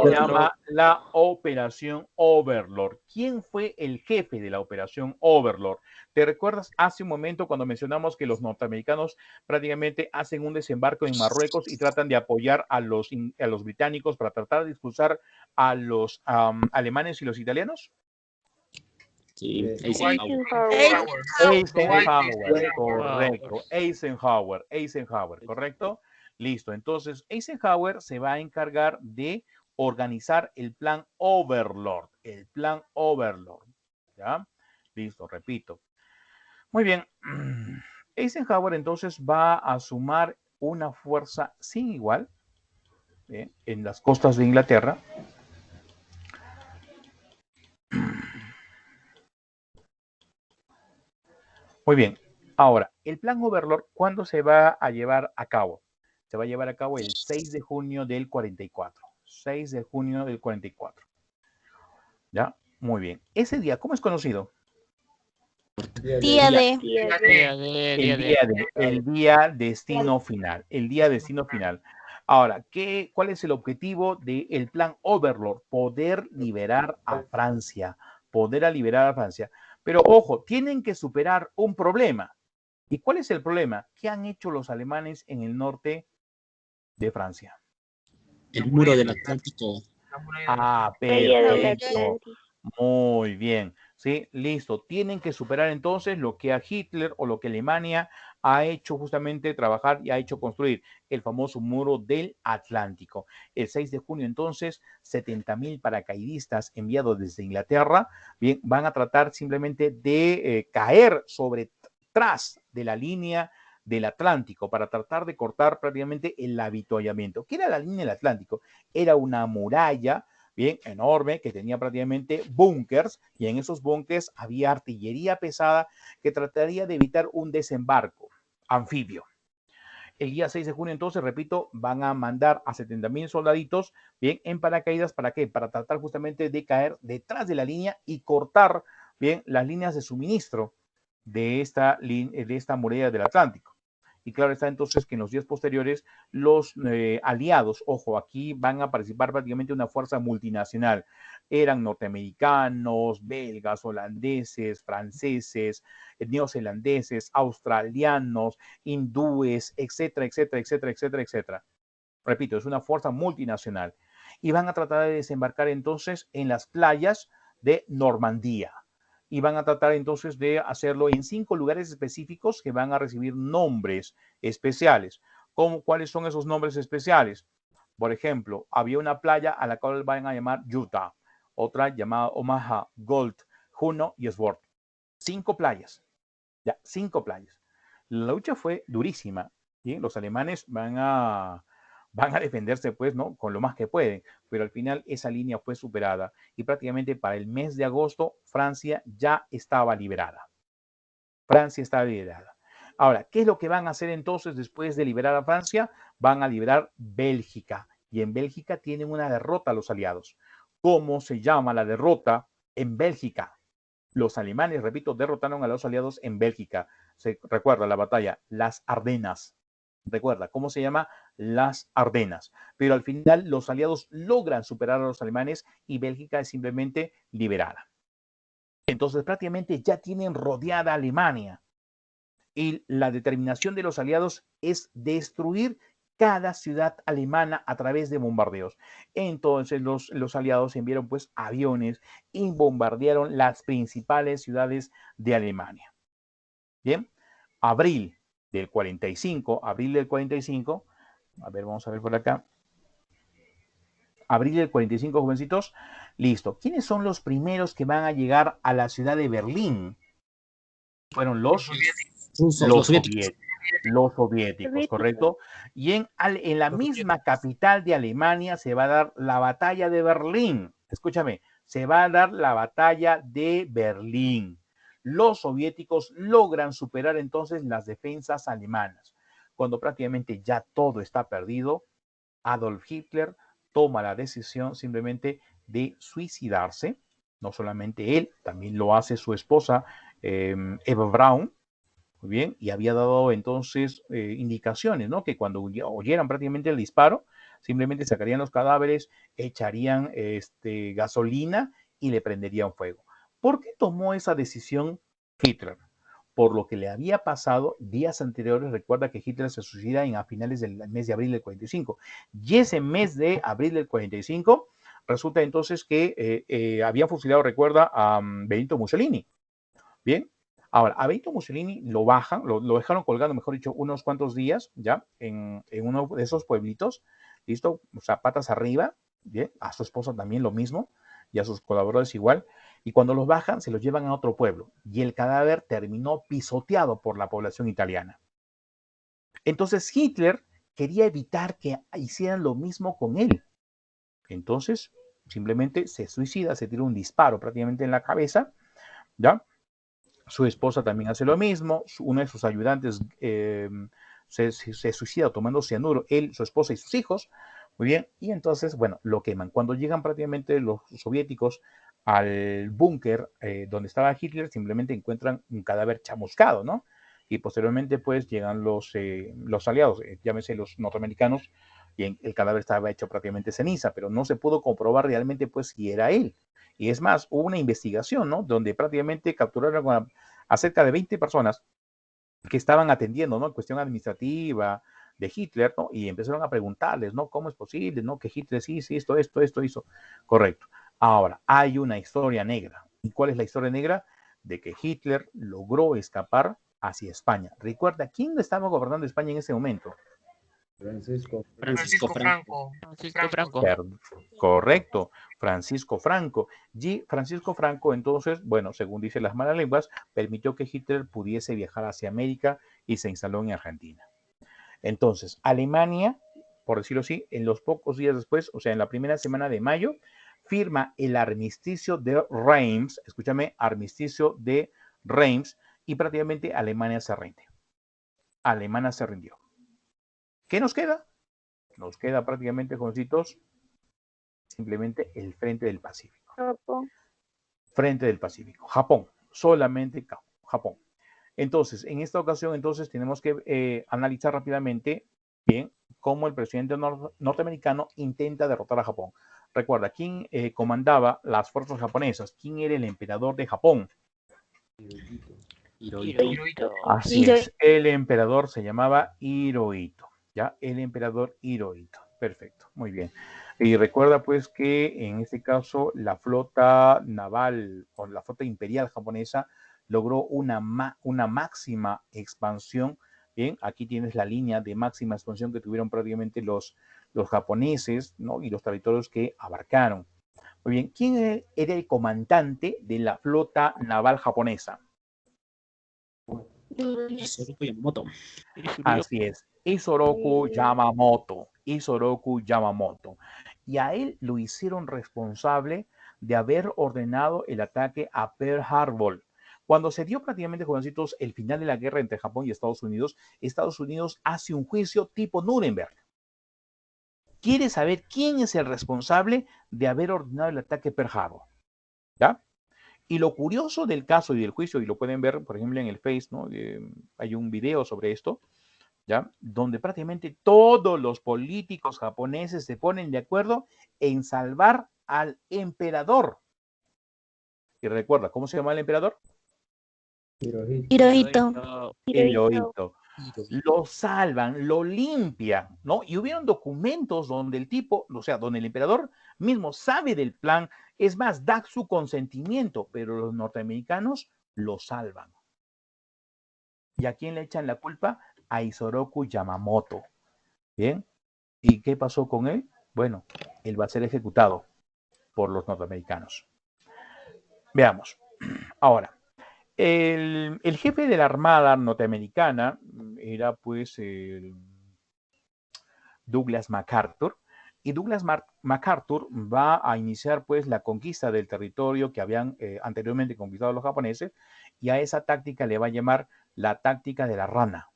Se llama la Operación Overlord. ¿Quién fue el jefe de la Operación Overlord? ¿Te recuerdas hace un momento cuando mencionamos que los norteamericanos prácticamente hacen un desembarco en Marruecos y tratan de apoyar a los británicos para tratar de expulsar a los alemanes y los italianos? Sí, Eisenhower, correcto. Eisenhower, correcto. Listo. Entonces, Eisenhower se va a encargar de organizar el plan Overlord. El plan Overlord. ¿Ya? Listo, repito. Muy bien. Eisenhower entonces va a sumar una fuerza sin igual en las costas de Inglaterra. Muy bien. Ahora, el plan Overlord, ¿cuándo se va a llevar a cabo? Se va a llevar a cabo el 6 de junio del 44. 6 de junio del 44. ¿Ya? Muy bien. Ese día, ¿cómo es conocido? Día de. El día destino final. El día destino final. Ahora, ¿cuál es el objetivo del plan Overlord? Poder liberar a Francia. Poder liberar a Francia. Pero ojo, tienen que superar un problema. ¿Y cuál es el problema? ¿Qué han hecho los alemanes en el norte de Francia? El muro del Atlántico. Ah, Bahía del perfecto. Atlántico. Muy bien. Sí, listo. Tienen que superar entonces lo que a Hitler o lo que Alemania ha hecho justamente trabajar y ha hecho construir, el famoso muro del Atlántico. El 6 de junio entonces, 70,000 paracaidistas enviados desde Inglaterra, bien, van a tratar simplemente de caer sobre tras de la línea del Atlántico para tratar de cortar prácticamente el avituallamiento. ¿Qué era la línea del Atlántico? Era una muralla bien enorme que tenía prácticamente búnkers y en esos búnkers había artillería pesada que trataría de evitar un desembarco anfibio. El día 6 de junio, entonces, repito, van a mandar a 70,000 soldaditos, bien, en paracaídas, ¿para qué? Para tratar justamente de caer detrás de la línea y cortar, bien, las líneas de suministro de esta muralla del Atlántico. Y claro está entonces que en los días posteriores los aliados, ojo, aquí van a participar prácticamente una fuerza multinacional. Eran norteamericanos, belgas, holandeses, franceses, neozelandeses, australianos, hindúes, etcétera, etcétera, etcétera, etcétera, etcétera. Repito, es una fuerza multinacional. Y van a tratar de desembarcar entonces en las playas de Normandía. Y van a tratar entonces de hacerlo en 5 lugares específicos que van a recibir nombres especiales. ¿Cuáles son esos nombres especiales? Por ejemplo, había una playa a la cual van a llamar Utah, otra llamada Omaha, Gold, Juno y Sword. 5 playas. Ya, 5 playas. La lucha fue durísima. ¿Sí? Los alemanes van a defenderse, pues, ¿no? Con lo más que pueden, pero al final esa línea fue superada y prácticamente para el mes de agosto Francia ya estaba liberada. Francia estaba liberada. Ahora, ¿qué es lo que van a hacer entonces después de liberar a Francia? Van a liberar Bélgica y en Bélgica tienen una derrota los aliados. ¿Cómo se llama la derrota en Bélgica? Los alemanes, repito, derrotaron a los aliados en Bélgica. Se recuerda la batalla, las Ardenas. Recuerda, ¿cómo se llama? Las Ardenas. Pero al final los aliados logran superar a los alemanes y Bélgica es simplemente liberada. Entonces prácticamente ya tienen rodeada a Alemania. Y la determinación de los aliados es destruir cada ciudad alemana a través de bombardeos. Entonces los aliados enviaron pues aviones y bombardearon las principales ciudades de Alemania. Bien, abril del 45, a ver, vamos a ver por acá. Abril del 45, jovencitos. Listo. ¿Quiénes son los primeros que van a llegar a la ciudad de Berlín? Fueron los soviéticos, ¿correcto? Y en la misma capital de Alemania se va a dar la batalla de Berlín. Escúchame, se va a dar la batalla de Berlín. Los soviéticos logran superar entonces las defensas alemanas. Cuando prácticamente ya todo está perdido, Adolf Hitler toma la decisión simplemente de suicidarse. No solamente él, también lo hace su esposa Eva Braun. Muy bien, y había dado entonces indicaciones, ¿no? Que cuando oyeran prácticamente el disparo, simplemente sacarían los cadáveres, echarían gasolina y le prenderían fuego. ¿Por qué tomó esa decisión Hitler? Por lo que le había pasado días anteriores. Recuerda que Hitler se suicida a finales del mes de abril del 45. Y ese mes de abril del 45 resulta entonces que había fusilado, recuerda, a Benito Mussolini. Bien, Ahora, a Benito Mussolini lo bajan, lo dejaron colgando, mejor dicho, unos cuantos días, ¿ya? En uno de esos pueblitos, ¿listo? O sea, patas arriba, ¿bien? A su esposa también lo mismo, y a sus colaboradores igual. Y cuando los bajan, se los llevan a otro pueblo. Y el cadáver terminó pisoteado por la población italiana. Entonces Hitler quería evitar que hicieran lo mismo con él. Entonces, simplemente se suicida, se tira un disparo prácticamente en la cabeza, ¿ya? Su esposa también hace lo mismo, uno de sus ayudantes se suicida tomando cianuro, él, su esposa y sus hijos, muy bien, y entonces, bueno, lo queman. Cuando llegan prácticamente los soviéticos al búnker donde estaba Hitler, simplemente encuentran un cadáver chamuscado, ¿no? Y posteriormente, pues, llegan los aliados, llámese los norteamericanos, y el cadáver estaba hecho prácticamente ceniza, pero no se pudo comprobar realmente, pues, si era él. Y es más, hubo una investigación, ¿no? Donde prácticamente capturaron a cerca de 20 personas que estaban atendiendo, ¿no? Cuestión administrativa de Hitler, ¿no? Y empezaron a preguntarles, ¿no? ¿Cómo es posible, ¿no? Que Hitler sí, esto hizo. Correcto. Ahora, hay una historia negra. ¿Y cuál es la historia negra? De que Hitler logró escapar hacia España. Recuerda, ¿quién estaba gobernando España en ese momento? Francisco. Francisco Franco. Francisco Franco. Correcto, Francisco Franco. Y Francisco Franco, entonces, bueno, según dicen las malas lenguas, permitió que Hitler pudiese viajar hacia América y se instaló en Argentina. Entonces, Alemania, por decirlo así, en los pocos días después, o sea, en la primera semana de mayo, firma el armisticio de Reims, escúchame, armisticio de Reims, y prácticamente Alemania se rinde. Alemania se rindió. ¿Qué nos queda? Nos queda prácticamente, jovencitos, simplemente el frente del Pacífico. Japón. Frente del Pacífico. Japón. Solamente Japón. Entonces, en esta ocasión, entonces, tenemos que analizar rápidamente, bien, cómo el presidente norteamericano intenta derrotar a Japón. Recuerda, ¿quién comandaba las fuerzas japonesas? ¿Quién era el emperador de Japón? Hirohito. Así es. El emperador se llamaba Hirohito. ¿Ya? El emperador Hirohito. Perfecto. Muy bien. Y recuerda pues que en este caso la flota naval o la flota imperial japonesa logró una máxima expansión. Bien, aquí tienes la línea de máxima expansión que tuvieron prácticamente los japoneses, ¿no? Y los territorios que abarcaron. Muy bien, ¿quién era el comandante de la flota naval japonesa? Isoroku Yamamoto. Así es, Isoroku Yamamoto. Isoroku Yamamoto. Y a él lo hicieron responsable de haber ordenado el ataque a Pearl Harbor. Cuando se dio prácticamente, jovencitos, el final de la guerra entre Japón y Estados Unidos hace un juicio tipo Nuremberg. Quiere saber quién es el responsable de haber ordenado el ataque a Pearl Harbor. ¿Ya? Y lo curioso del caso y del juicio, y lo pueden ver, por ejemplo, en el Face, ¿no? Hay un video sobre esto, ¿ya? Donde prácticamente todos los políticos japoneses se ponen de acuerdo en salvar al emperador. Y recuerda, ¿cómo se llama el emperador? Hirohito. Hirohito. Lo salvan, lo limpian, ¿no? Y hubieron documentos donde el tipo, o sea, donde el emperador mismo sabe del plan, es más, da su consentimiento, pero los norteamericanos lo salvan. ¿Y a quién le echan la culpa? A Isoroku Yamamoto. ¿Bien? ¿Y qué pasó con él? Bueno, él va a ser ejecutado por los norteamericanos. Veamos. Ahora, el jefe de la Armada norteamericana era pues Douglas MacArthur, y Douglas MacArthur va a iniciar pues la conquista del territorio que habían anteriormente conquistado los japoneses, y a esa táctica le va a llamar la táctica de la rana.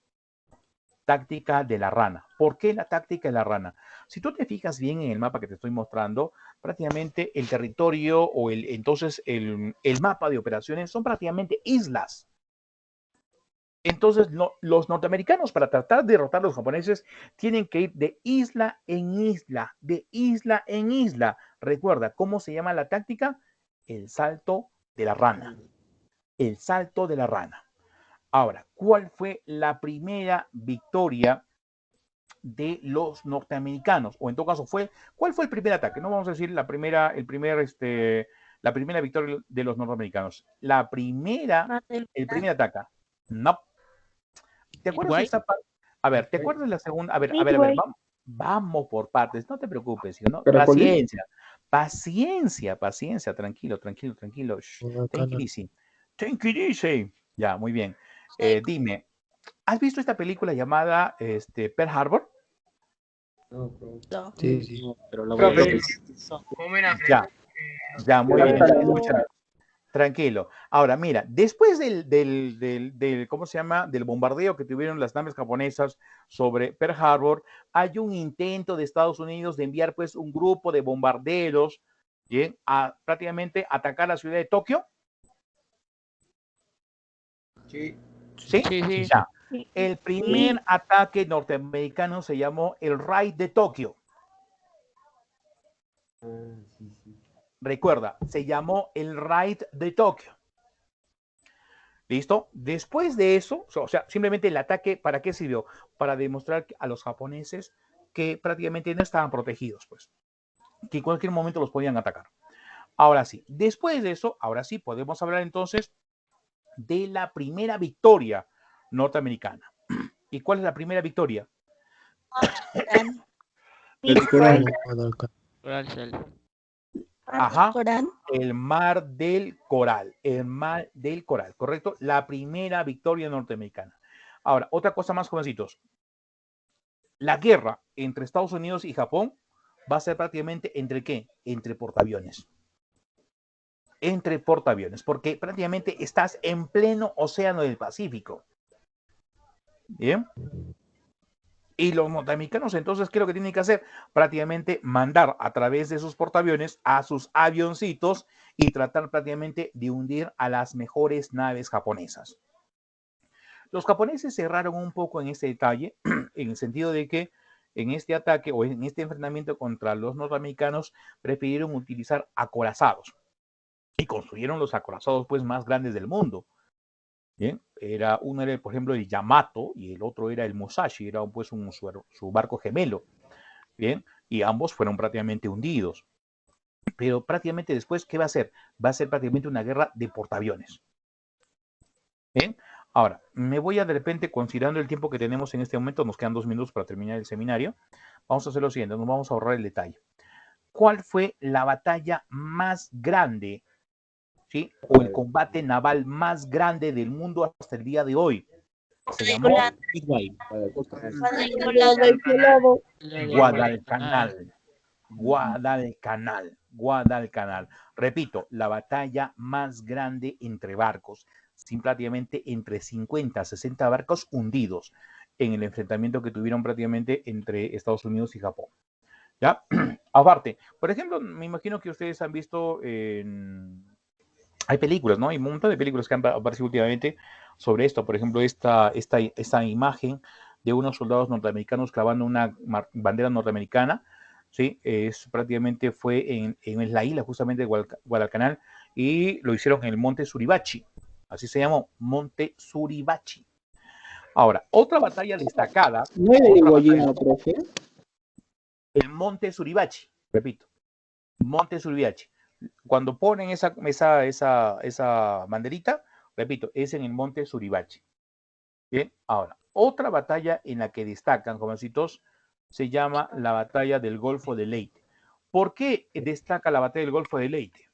Táctica de la rana. ¿Por qué la táctica de la rana? Si tú te fijas bien en el mapa que te estoy mostrando, prácticamente el territorio o entonces el mapa de operaciones son prácticamente islas. Entonces, los norteamericanos, para tratar de derrotar a los japoneses, tienen que ir de isla en isla, de isla en isla. Recuerda, ¿cómo se llama la táctica? El salto de la rana. El salto de la rana. Ahora, ¿cuál fue la primera victoria de los norteamericanos? O en todo caso, ¿cuál fue el primer ataque? No vamos a decir el primer La primera victoria de los norteamericanos. La primera, Mar del el Coral. primer ataque. No. ¿Te acuerdas de Midway. esa parte? A ver, ¿te acuerdas de la segunda? A ver, Midway. vamos por partes, no te preocupes, ¿no? ¿Caracolí? Paciencia, tranquilo. Shh, take it easy. Take it easy. Ya, muy bien. Dime, ¿has visto esta película llamada Pearl Harbor? No, bro. No. Sí, sí. Pero la Profe, voy a Joven Affleck. Ya, ya, muy bien. Pero- Escucha, tranquilo. Ahora, mira, después del ¿cómo se llama? Del bombardeo que tuvieron las naves japonesas sobre Pearl Harbor, hay un intento de Estados Unidos de enviar pues un grupo de bombarderos, ¿bien? A prácticamente atacar la ciudad de Tokio. Sí. ¿Sí? Sí, sí. Ya. Sí. El primer ataque norteamericano se llamó el Raid de Tokio. Ah, sí, sí. Recuerda, se llamó el Raid de Tokio. ¿Listo? Después de eso, o sea, simplemente el ataque, ¿para qué sirvió? Para demostrar a los japoneses que prácticamente no estaban protegidos, pues, que en cualquier momento los podían atacar. Ahora sí, después de eso, ahora sí, podemos hablar entonces de la primera victoria norteamericana. ¿Y cuál es la primera victoria? Corán. El Corán. Coral. Ajá. Corán. El Mar del Coral, ¿correcto? La primera victoria norteamericana. Ahora, otra cosa más, jovencitos. La guerra entre Estados Unidos y Japón va a ser prácticamente ¿entre qué? Entre portaaviones. Entre portaaviones, porque prácticamente estás en pleno océano del Pacífico. ¿Bien? Y los norteamericanos entonces, ¿qué es lo que tienen que hacer? Prácticamente mandar a través de sus portaaviones a sus avioncitos y tratar prácticamente de hundir a las mejores naves japonesas. Los japoneses cerraron un poco en este detalle, en el sentido de que en este ataque o en este enfrentamiento contra los norteamericanos prefirieron utilizar acorazados y construyeron los acorazados pues más grandes del mundo. Bien, uno era, por ejemplo, el Yamato y el otro era el Musashi, era pues su barco gemelo. Bien, y ambos fueron prácticamente hundidos. Pero prácticamente después, ¿qué va a ser? Va a ser prácticamente una guerra de portaaviones. Bien, ahora, me voy a de repente, considerando el tiempo que tenemos en este momento, nos quedan 2 minutos para terminar el seminario, vamos a hacer lo siguiente, nos vamos a ahorrar el detalle. ¿Cuál fue la batalla más grande, ¿sí? O el combate naval más grande del mundo hasta el día de hoy? Se llamó Midway. Guadalcanal. Repito, la batalla más grande entre barcos, sin prácticamente entre 50 a 60 barcos hundidos en el enfrentamiento que tuvieron prácticamente entre Estados Unidos y Japón. ¿Ya? Aparte, por ejemplo, me imagino que ustedes han visto, hay películas, ¿no? Hay un montón de películas que han aparecido últimamente sobre esto. Por ejemplo, esta imagen de unos soldados norteamericanos clavando una bandera norteamericana, ¿sí? Prácticamente fue en la isla justamente de Guadalcanal y lo hicieron en el Monte Suribachi. Así se llamó, Monte Suribachi. Ahora, otra batalla destacada. ¿No es de Iwo Jima, profe? El Monte Suribachi, repito, Monte Suribachi. Cuando ponen esa banderita, repito, es en el Monte Suribachi. Bien, ahora, otra batalla en la que destacan, jovencitos, se llama la batalla del Golfo de Leyte. ¿Por qué destaca la batalla del Golfo de Leyte?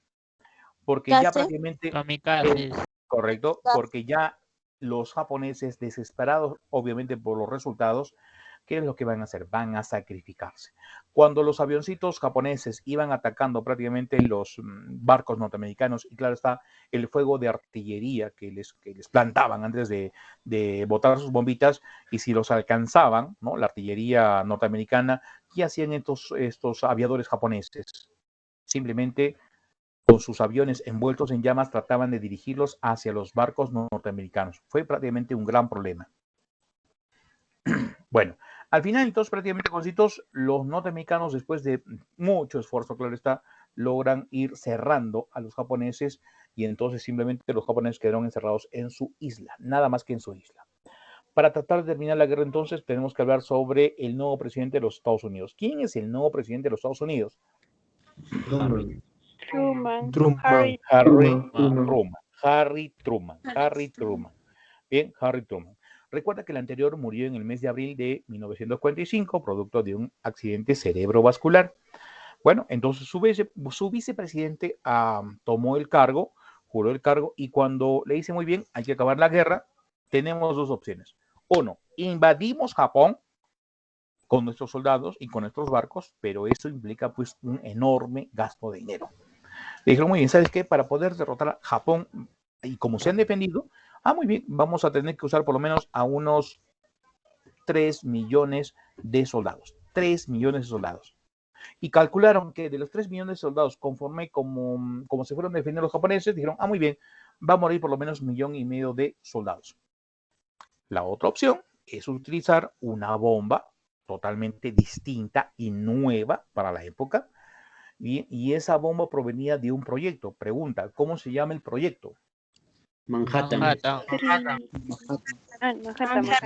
Porque ya prácticamente... Kamikazes. Correcto, porque ya los japoneses, desesperados obviamente por los resultados, ¿qué es lo que van a hacer? Van a sacrificarse. Cuando los avioncitos japoneses iban atacando prácticamente los barcos norteamericanos, y claro está, el fuego de artillería que les plantaban antes de botar sus bombitas, y si los alcanzaban, ¿no? La artillería norteamericana, ¿qué hacían estos aviadores japoneses? Simplemente con sus aviones envueltos en llamas trataban de dirigirlos hacia los barcos norteamericanos. Fue prácticamente un gran problema. Bueno, al final entonces prácticamente, jovencitos, los norteamericanos, después de mucho esfuerzo, claro está, logran ir cerrando a los japoneses y entonces simplemente los japoneses quedaron encerrados en su isla, nada más que en su isla. Para tratar de terminar la guerra entonces tenemos que hablar sobre el nuevo presidente de los Estados Unidos. ¿Quién es el nuevo presidente de los Estados Unidos? Truman. Truman. Truman. Harry Harry Truman. Bien, Harry Truman. Recuerda que el anterior murió en el mes de abril de 1945, producto de un accidente cerebrovascular. Bueno, entonces su vicepresidente tomó el cargo, juró el cargo, y cuando le dice muy bien, hay que acabar la guerra, tenemos dos opciones. Uno, invadimos Japón con nuestros soldados y con nuestros barcos, pero eso implica pues un enorme gasto de dinero. Le dijeron, muy bien, ¿sabes qué? Para poder derrotar a Japón, y como se han defendido, muy bien, vamos a tener que usar por lo menos a unos 3 millones de soldados. 3 millones de soldados. Y calcularon que de los 3 millones de soldados, conforme como se fueron defendiendo los japoneses, dijeron, muy bien, va a morir por lo menos 1,5 millones de soldados. La otra opción es utilizar una bomba totalmente distinta y nueva para la época, y esa bomba provenía de un proyecto. Pregunta, ¿cómo se llama el proyecto? Manhattan. Manhattan. Manhattan.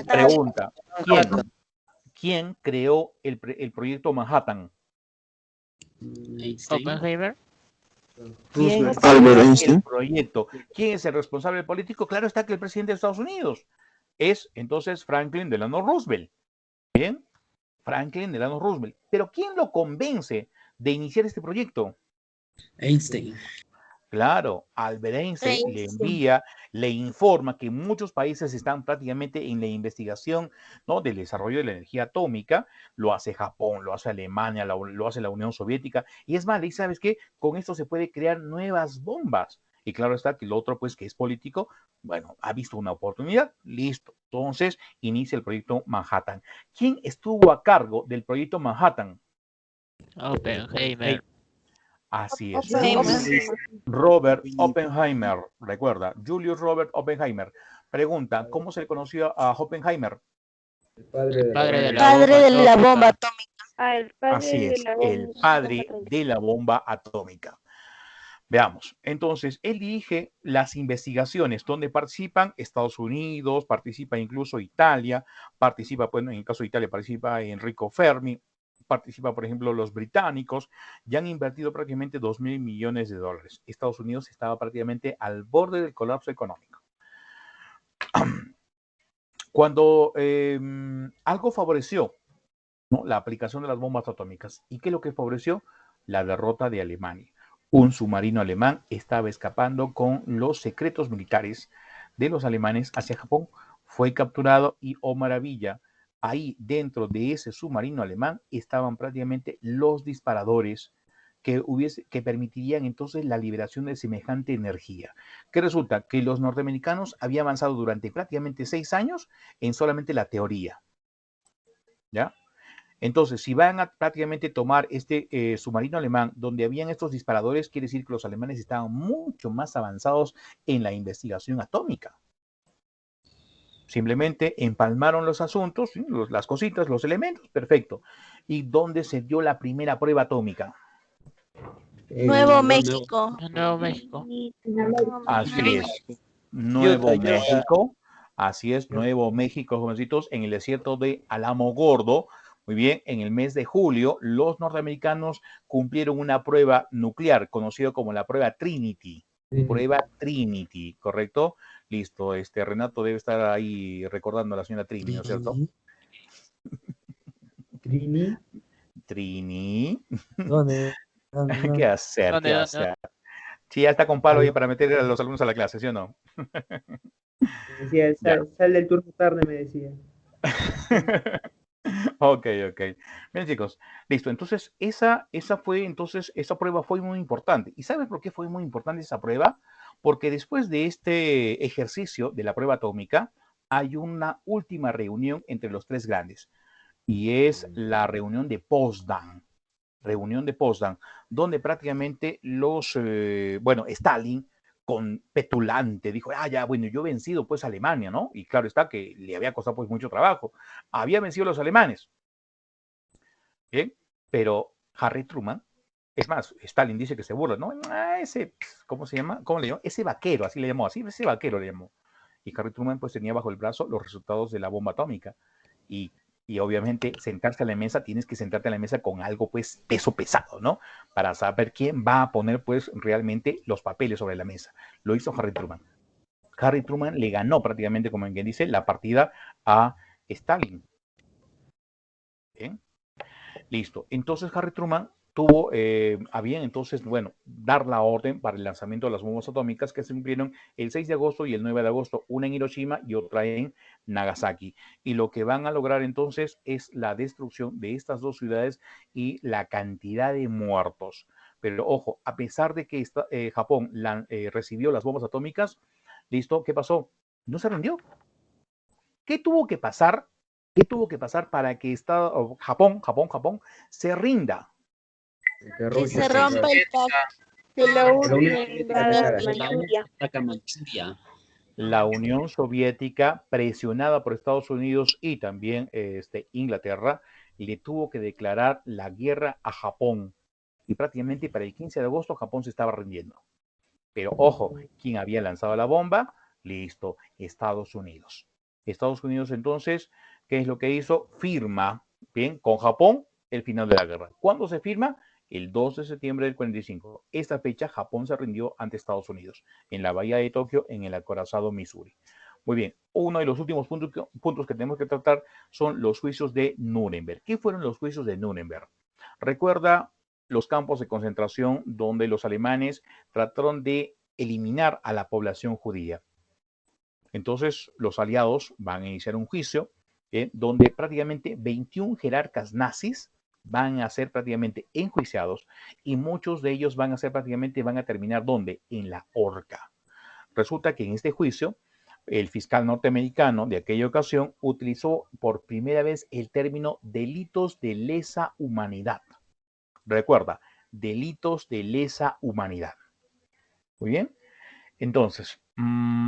Pregunta, ¿quién creó el proyecto Manhattan? Einstein. Oppenheimer. ¿Quién Roosevelt. creó Albert el Einstein. proyecto? ¿Quién es el responsable político? Claro está que el presidente de Estados Unidos es entonces Franklin Delano Roosevelt. Bien, Franklin Delano Roosevelt. Pero ¿quién lo convence de iniciar este proyecto? Einstein. Claro, Albert Einstein le envía, le informa que muchos países están prácticamente en la investigación, ¿no?, del desarrollo de la energía atómica. Lo hace Japón, lo hace Alemania, lo hace la Unión Soviética. Y es más, le dice, ¿sabes qué? Con esto se puede crear nuevas bombas. Y claro está que el otro, pues, que es político, bueno, ha visto una oportunidad, listo. Entonces, inicia el proyecto Manhattan. ¿Quién estuvo a cargo del proyecto Manhattan? Oppenheimer. Así es. Oppenheimer. Robert Oppenheimer, recuerda, Julius Robert Oppenheimer. Pregunta, ¿cómo se le conoció a Oppenheimer? El padre de Padre de la Padre de la bomba bomba atómica. El padre Así de es, la el bomba padre atómica. de la bomba atómica. Veamos, entonces, él dirige las investigaciones donde participan Estados Unidos, participa incluso Italia, participa, bueno, en el caso de Italia participa Enrico Fermi, participa, por ejemplo, los británicos, ya han invertido prácticamente 2.000 millones de dólares. Estados Unidos estaba prácticamente al borde del colapso económico. Cuando algo favoreció, ¿no?, la aplicación de las bombas atómicas, ¿y qué es lo que favoreció? La derrota de Alemania. Un submarino alemán estaba escapando con los secretos militares de los alemanes hacia Japón. Fue capturado y, oh maravilla, ahí dentro de ese submarino alemán estaban prácticamente los disparadores que permitirían entonces la liberación de semejante energía. Que resulta que los norteamericanos habían avanzado durante prácticamente 6 años en solamente la teoría. ¿Ya? Entonces, si van a prácticamente tomar este submarino alemán donde habían estos disparadores, quiere decir que los alemanes estaban mucho más avanzados en la investigación atómica. Simplemente empalmaron los asuntos, ¿sí?, las cositas, los elementos, perfecto. ¿Y dónde se dio la primera prueba atómica? Nuevo México. Nuevo México. Así es, Nuevo Utah. México. Así es, Nuevo México, jovencitos, en el desierto de Alamogordo. Muy bien, en el mes de julio, los norteamericanos cumplieron una prueba nuclear, conocida como la prueba Trinity. Prueba Trinity, ¿correcto? Listo, Renato debe estar ahí recordando a la señora Trini, ¿no es cierto? Trini. Trini. ¿Dónde? ¿Qué hacer? ¿Dónde, ¿Qué dónde? hacer? Sí, ya está con palo ahí para meter a los alumnos a la clase, ¿sí o no? Me decía, sal del turno tarde, me decía. Ok. Bien, chicos, listo. Entonces, esa prueba fue muy importante. ¿Y sabes por qué fue muy importante esa prueba? Porque después de este ejercicio de la prueba atómica, hay una última reunión entre los tres grandes. Y es la reunión de Potsdam. Donde prácticamente Stalin, con petulante, dijo, ya, bueno, yo he vencido pues a Alemania, ¿no? Y claro está que le había costado pues mucho trabajo. Había vencido a los alemanes. Bien, pero Harry Truman, es más, Stalin dice que se burla, ¿no? ¿Cómo se llama? ¿Cómo le llamó? Ese vaquero, así le llamó, ese vaquero le llamó. Y Harry Truman pues tenía bajo el brazo los resultados de la bomba atómica. Y Y obviamente sentarse a la mesa, tienes que sentarte a la mesa con algo pues peso pesado, ¿no? Para saber quién va a poner pues realmente los papeles sobre la mesa. Lo hizo Harry Truman. Harry Truman le ganó prácticamente, como en quien dice, la partida a Stalin. ¿Bien? Listo. Entonces Harry Truman tuvo a bien entonces, bueno, dar la orden para el lanzamiento de las bombas atómicas que se cumplieron el 6 de agosto y el 9 de agosto, una en Hiroshima y otra en Nagasaki. Y lo que van a lograr entonces es la destrucción de estas dos ciudades y la cantidad de muertos. Pero ojo, a pesar de que Japón recibió las bombas atómicas, ¿listo? ¿Qué pasó? No se rindió. ¿Qué tuvo que pasar? ¿Qué tuvo que pasar para que Japón se rinda? Que se rompa el pacto. Que lo unen Manchuria. Ataca Manchuria. La Unión Soviética, presionada por Estados Unidos y también Inglaterra, le tuvo que declarar la guerra a Japón. Y prácticamente para el 15 de agosto Japón se estaba rindiendo. Pero ojo, ¿quién había lanzado la bomba? Listo, Estados Unidos. Estados Unidos entonces, ¿qué es lo que hizo? Firma, bien, con Japón el final de la guerra. ¿Cuándo se firma? El 2 de septiembre del 45. Esta fecha Japón se rindió ante Estados Unidos, en la bahía de Tokio, en el acorazado Missouri. Muy bien, uno de los últimos puntos que tenemos que tratar son los juicios de Nuremberg. ¿Qué fueron los juicios de Nuremberg? Recuerda los campos de concentración donde los alemanes trataron de eliminar a la población judía. Entonces, los aliados van a iniciar un juicio donde prácticamente 21 jerarcas nazis van a ser prácticamente enjuiciados y muchos de ellos van a terminar ¿dónde? En la horca. Resulta que en este juicio, el fiscal norteamericano de aquella ocasión utilizó por primera vez el término delitos de lesa humanidad. Recuerda, delitos de lesa humanidad. Muy bien. Entonces,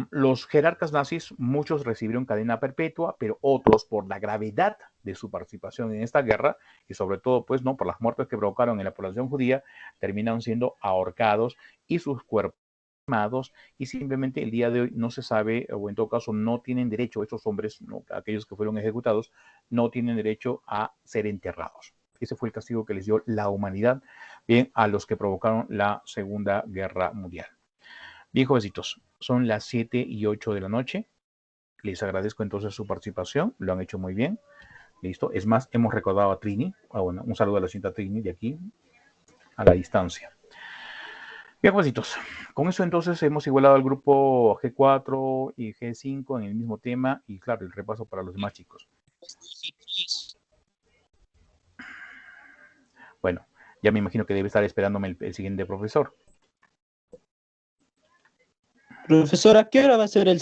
los jerarcas nazis, muchos recibieron cadena perpetua, pero otros, por la gravedad de su participación en esta guerra, y sobre todo, pues, no por las muertes que provocaron en la población judía, terminaron siendo ahorcados y sus cuerpos quemados, y simplemente el día de hoy no se sabe, o en todo caso no tienen derecho, estos hombres, ¿no? Aquellos que fueron ejecutados, no tienen derecho a ser enterrados. Ese fue el castigo que les dio la humanidad, bien, a los que provocaron la Segunda Guerra Mundial. Bien, jovencitos, son las 7:08 de la noche. Les agradezco entonces su participación. Lo han hecho muy bien. Listo. Es más, hemos recordado a Trini. Bueno, un saludo a la señorita Trini de aquí, a la distancia. Bien, jovencitos. Con eso entonces hemos igualado al grupo G4 y G5 en el mismo tema. Y claro, el repaso para los demás chicos. Bueno, ya me imagino que debe estar esperándome el siguiente profesor. Profesor, ¿a qué hora va a ser el